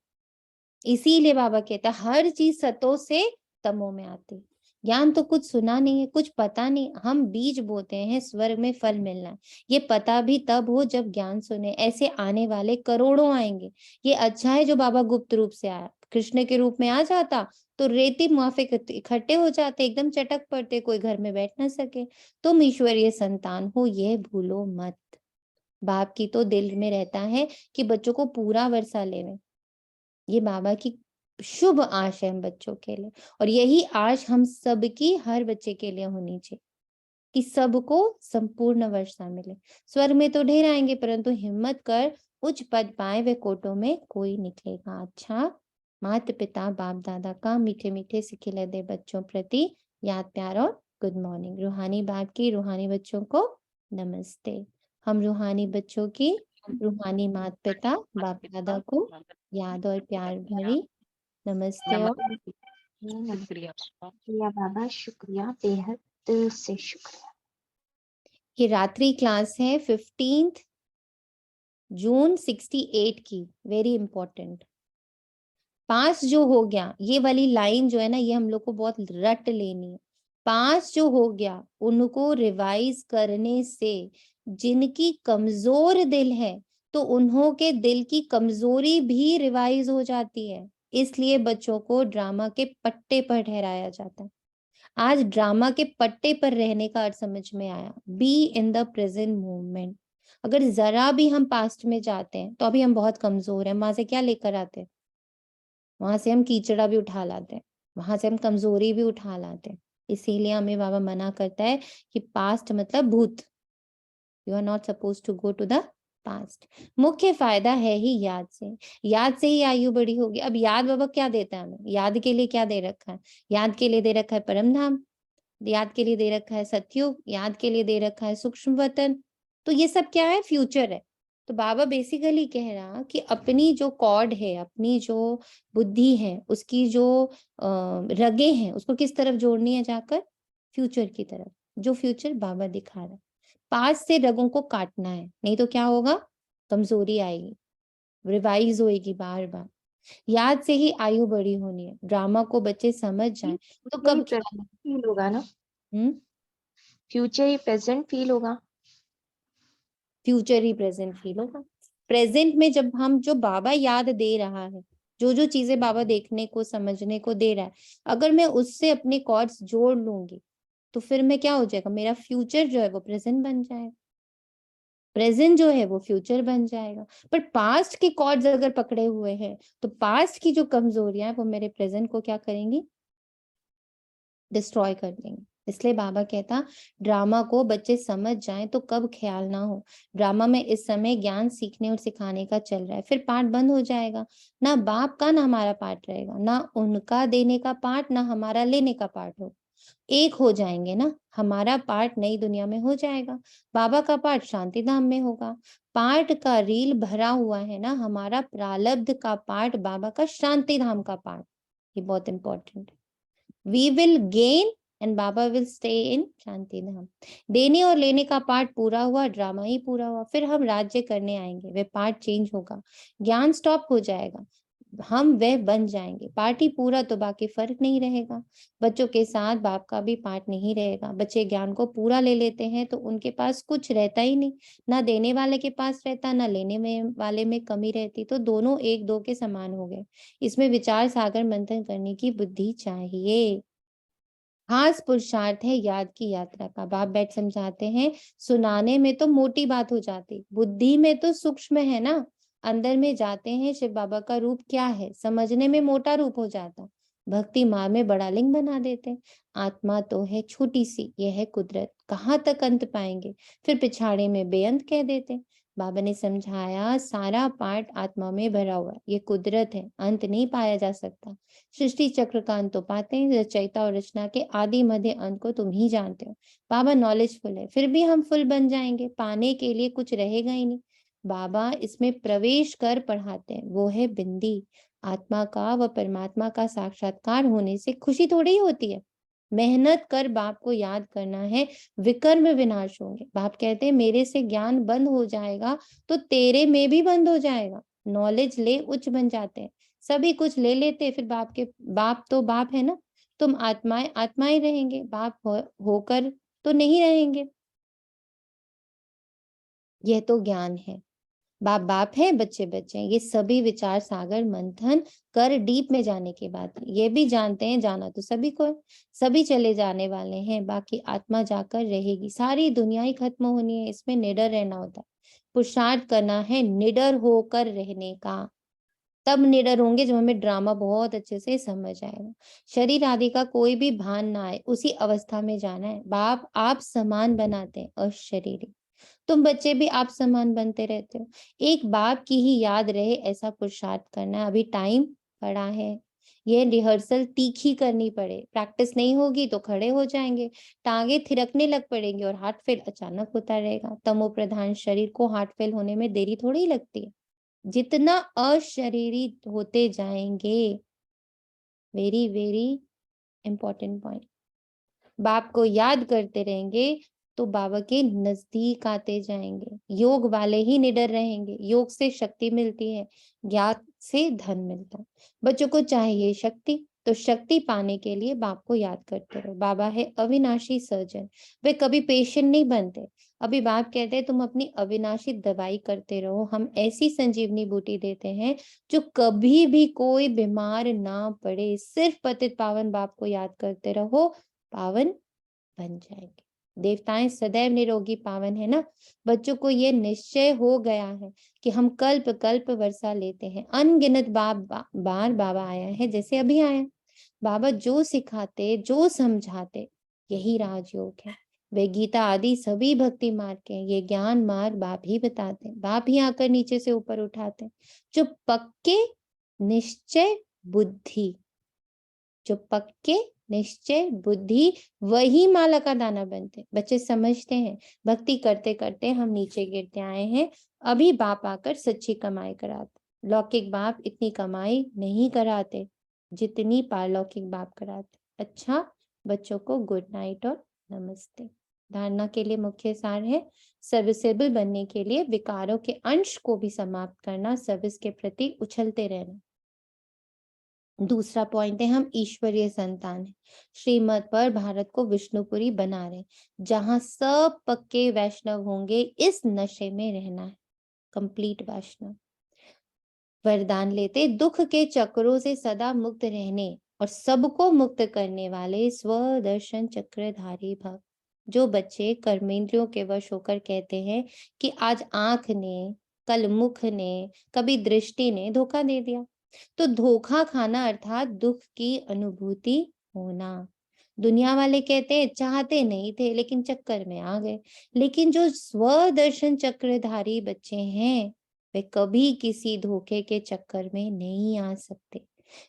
इसीलिए बाबा कहता है हर चीज सतो से तमो में आती। ज्ञान तो कुछ सुना नहीं है, कुछ पता नहीं, हम बीज बोते हैं स्वर्ग में फल मिलना है, ये पता भी तब हो जब ज्ञान सुने। ऐसे आने वाले करोड़ों आएंगे। ये अच्छा है जो बाबा गुप्त रूप से आया, कृष्ण के रूप में आ जाता तो रेती मुआफे इकट्ठे हो जाते, एकदम चटक पड़ते, कोई घर में बैठ ना सके। तुम ईश्वरीय संतान हो, यह भूलो मत। बाप की तो दिल में रहता है कि बच्चों को पूरा वर्षा लेवे। ये बाबा की शुभ आश है हम बच्चों के लिए, और यही आश हम सबकी हर बच्चे के लिए होनी चाहिए कि सबको संपूर्ण वर्षा मिले। स्वर्ग में तो ढेर आएंगे, परंतु हिम्मत कर उच्च पद पाए वे कोटों में कोई निकलेगा। अच्छा, माता पिता बाप दादा का मीठे मीठे सिखिले दे बच्चों प्रति याद प्यार और गुड मॉर्निंग। रूहानी बाप की रूहानी बच्चों को नमस्ते। हम रूहानी बच्चों की रूहानी माता पिता बाप दादा को याद और प्यार भरी नमस्ते और शुक्रिया बाबा, शुक्रिया, बेहद दिल से शुक्रिया। ये रात्रि क्लास है 15 जून 68 की, वेरी इंपॉर्टेंट। पांच जो हो गया, ये वाली लाइन जो है ना, ये हम लोग को बहुत रट लेनी है। पांच जो हो गया उनको रिवाइज करने से जिनकी कमजोर दिल है तो उन्हों के दिल की कमजोरी भी रिवाइज हो जाती है। इसलिए बच्चों को ड्रामा के पट्टे पर ठहराया जाता है। आज ड्रामा के पट्टे पर रहने का अर्थ समझ में आया। Be in the present moment. अगर जरा भी हम पास्ट में जाते हैं तो अभी हम बहुत कमजोर हैं, वहां से क्या लेकर आते हैं? वहां से हम कीचड़ा भी उठा लाते हैं, वहां से हम कमजोरी भी उठा लाते हैं। इसीलिए हमें बाबा मना करता है कि पास्ट मतलब भूत। You are not suppose to go to the past. मुख्य फायदा है ही याद से, याद से ही आयु बड़ी होगी। अब याद बाबा क्या देता है हमें? याद के लिए क्या दे रखा है? याद के लिए दे रखा है परम धाम, याद के लिए दे रखा है सतयुग, याद के लिए दे रखा है सूक्ष्म वतन। तो ये सब क्या है? फ्यूचर है। तो बाबा बेसिकली कह रहा कि अपनी जो कॉर्ड है, अपनी जो बुद्धि है, उसकी जो रगे हैं, उसको किस तरफ जोड़नी है जाकर? फ्यूचर की तरफ, जो फ्यूचर बाबा दिखा रहा है। पास्ट से रगों को काटना है, नहीं तो क्या होगा? कमजोरी आएगी, रिवाइज होएगी बार बार। याद से ही आयु बड़ी होनी है। ड्रामा को बच्चे समझ जाएं तो कब फील होगा ना, हम्म फ्यूचर ही प्रेजेंट फील होगा। फ्यूचर ही प्रेजेंट फील होगा। प्रेजेंट में जब हम, जो बाबा याद दे रहा है, जो जो चीजें बाबा देखने को समझने को दे रहा है, अगर मैं उससे अपने कॉर्ड्स जोड़ लूंगी तो फिर मैं क्या हो जाएगा? मेरा फ्यूचर जो है वो प्रेजेंट बन जाएगा, प्रेजेंट जो है वो फ्यूचर बन जाएगा। पर पास्ट के कॉर्ड्स अगर पकड़े हुए हैं तो पास्ट की जो कमजोरियां हैं वो मेरे प्रेजेंट को क्या करेंगी? डिस्ट्रॉय कर देंगे। इसलिए बाबा कहता ड्रामा को बच्चे समझ जाएं तो कब ख्याल ना हो। ड्रामा में इस समय ज्ञान सीखने और सिखाने का चल रहा है, फिर पाठ बंद हो जाएगा। ना बाप का ना हमारा पाठ रहेगा, ना उनका देने का पाठ ना हमारा लेने का पाठ हो। एक हो जाएंगे ना, हमारा पाठ नई दुनिया में हो जाएगा, बाबा का पाठ शांति धाम में होगा। पाठ का रील भरा हुआ है ना, हमारा प्रारब्ध का पाठ बाबा का शांति धाम का पाठ। ये बहुत इंपॉर्टेंट है। We will gain and Baba will stay in शांति धाम। देने और लेने का पार्ट पूरा हुआ, ड्रामा ही पूरा हुआ, फिर हम राज्य करने आएंगे, वह पार्ट चेंज होगा, ज्ञान स्टॉप हो जाएगा, हम वह बन जाएंगे। पार्ट ही पूरा तो बाकी फर्क नहीं रहेगा। बच्चों के साथ बाप का भी पार्ट नहीं रहेगा। बच्चे ज्ञान को पूरा ले लेते हैं तो उनके पास कुछ रहता ही नहीं, ना देने वाले के पास रहता ना लेने में वाले में कमी रहती, तो दोनों एक दो के समान हो गए। इसमें विचार सागर मंथन करने की बुद्धि चाहिए। खास पुरुषार्थ है याद की यात्रा का। बाप बैठ समझाते हैं, सुनाने में तो मोटी बात हो जाती, बुद्धि में तो सूक्ष्म है ना। अंदर में जाते हैं शिव बाबा का रूप क्या है, समझने में मोटा रूप हो जाता, भक्ति मार में बड़ा लिंग बना देते। आत्मा तो है छोटी सी, यह है कुदरत, कहाँ तक अंत पाएंगे, फिर पिछाड़े में बेअंत कह देते। बाबा ने समझाया सारा पाठ आत्मा में भरा हुआ है, ये कुदरत है, अंत नहीं पाया जा सकता। सृष्टि चक्र का अंत तो पाते हैं, रचयिता और रचना के आदि मध्य अंत को तुम ही जानते हो। बाबा नॉलेजफुल है, फिर भी हम फुल बन जाएंगे, पाने के लिए कुछ रहेगा ही नहीं। बाबा इसमें प्रवेश कर पढ़ाते हैं, वो है बिंदी। आत्मा का व परमात्मा का साक्षात्कार होने से खुशी थोड़ी ही होती है। मेहनत कर बाप को याद करना है, विकर्म विनाश होंगे। बाप कहते हैं मेरे से ज्ञान बंद हो जाएगा तो तेरे में भी बंद हो जाएगा। नॉलेज ले उच्च बन जाते हैं, सभी कुछ ले लेते, फिर बाप तो बाप है ना, तुम आत्माएं आत्माएं रहेंगे, बाप होकर तो नहीं रहेंगे। यह तो ज्ञान है। बाप बाप है, बच्चे बच्चे हैं, ये सभी विचार सागर मंथन कर डीप में जाने के बाद ये भी जानते हैं, जाना तो सभी को है, सभी चले जाने वाले हैं, बाकी आत्मा जाकर रहेगी। सारी दुनिया ही खत्म होनी है, इसमें निडर रहना होता है, पुरुषार्थ करना है निडर होकर रहने का। तब निडर होंगे जब हमें ड्रामा बहुत अच्छे से समझ आएगा, शरीर आदि का कोई भी भान ना आए, उसी अवस्था में जाना है। बाप आप समान बनाते हैं अशरीरी, तुम बच्चे भी आप समान बनते रहते हो। एक बाप की ही याद रहे ऐसा पुरुषार्थ करना है। अभी टाइम पड़ा है, ये रिहर्सल तीखी करनी पड़े, प्रैक्टिस नहीं होगी तो खड़े हो जाएंगे, टांगे थिरकने लग पड़ेंगे और हार्ट फेल अचानक होता रहेगा। तमो प्रधान शरीर को हार्ट फेल होने में देरी थोड़ी लगती है। जितना अशरीरी होते जाएंगे, वेरी वेरी इंपॉर्टेंट पॉइंट, बाप को याद करते रहेंगे तो बाबा के नजदीक आते जाएंगे। योग वाले ही निडर रहेंगे, योग से शक्ति मिलती है, ज्ञान से धन मिलता है। बच्चों को चाहिए शक्ति, तो शक्ति पाने के लिए बाप को याद करते रहो। बाबा है अविनाशी सर्जन, वे कभी पेशेंट नहीं बनते। अभी बाप कहते हैं तुम अपनी अविनाशी दवाई करते रहो, हम ऐसी संजीवनी बूटी देते हैं जो कभी भी कोई बीमार ना पड़े। सिर्फ पतित पावन बाप को याद करते रहो, पावन बन जाएंगे। देवताएं सदैव निरोगी पावन है ना। बच्चों को ये निश्चय हो गया है कि हम कल्प कल्प वर्षा लेते हैं, अनगिनत बार बाबा आया है, जैसे अभी आया। बाबा जो सिखाते जो समझाते यही राजयोग है। वे गीता आदि सभी भक्ति मार्ग के, ये ज्ञान मार्ग बाप ही बताते हैं, बाप ही आकर नीचे से ऊपर उठाते हैं। जो पक्के निश्चय बुद्धि, जो पक्के निश्चय बुद्धि वही माला का दाना बनते। बच्चे समझते हैं भक्ति करते करते हम नीचे गिरते आए हैं, अभी बाप आकर सच्ची कमाई कराते। लौकिक बाप इतनी कमाई नहीं कराते जितनी पारलौकिक बाप कराते। अच्छा बच्चों को गुड नाइट और नमस्ते। धारणा के लिए मुख्य सार है सर्विसेबल बनने के लिए विकारों के अंश को भी समाप्त करना, सर्विस के प्रति उछलते रहना। दूसरा पॉइंट है हम ईश्वरीय संतान है, श्रीमत पर भारत को विष्णुपुरी बना रहे, जहां सब पक्के वैष्णव होंगे। इस नशे में रहना है, कंप्लीट वैष्णव। वरदान लेते दुख के चक्रों से सदा मुक्त रहने और सबको मुक्त करने वाले स्वदर्शन चक्रधारी भव। जो बच्चे कर्मेंद्रियों के वश होकर कहते हैं कि आज आंख ने, कल मुख ने, कभी दृष्टि ने धोखा दे दिया, तो धोखा खाना अर्थात दुख की अनुभूति होना। दुनिया वाले कहते हैं चाहते नहीं थे लेकिन चक्कर में आ गए, लेकिन जो स्वदर्शन चक्रधारी बच्चे हैं वे कभी किसी धोखे के चक्कर में नहीं आ सकते।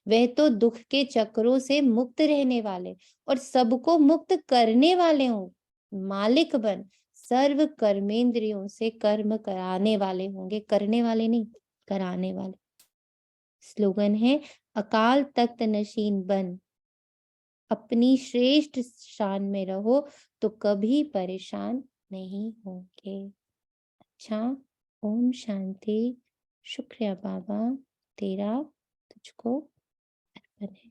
वह तो दुख के चक्रों से मुक्त रहने वाले और सबको मुक्त करने वाले हों। मालिक बन सर्व कर्मेंद्रियों से कर्म कराने वाले होंगे, करने वाले नहीं, कराने वाले। स्लोगन है अकाल तख्त नशीन बन, अपनी श्रेष्ठ शान में रहो तो कभी परेशान नहीं होंगे। अच्छा, ओम शांति। शुक्रिया बाबा, तेरा तुझको अर्पण है।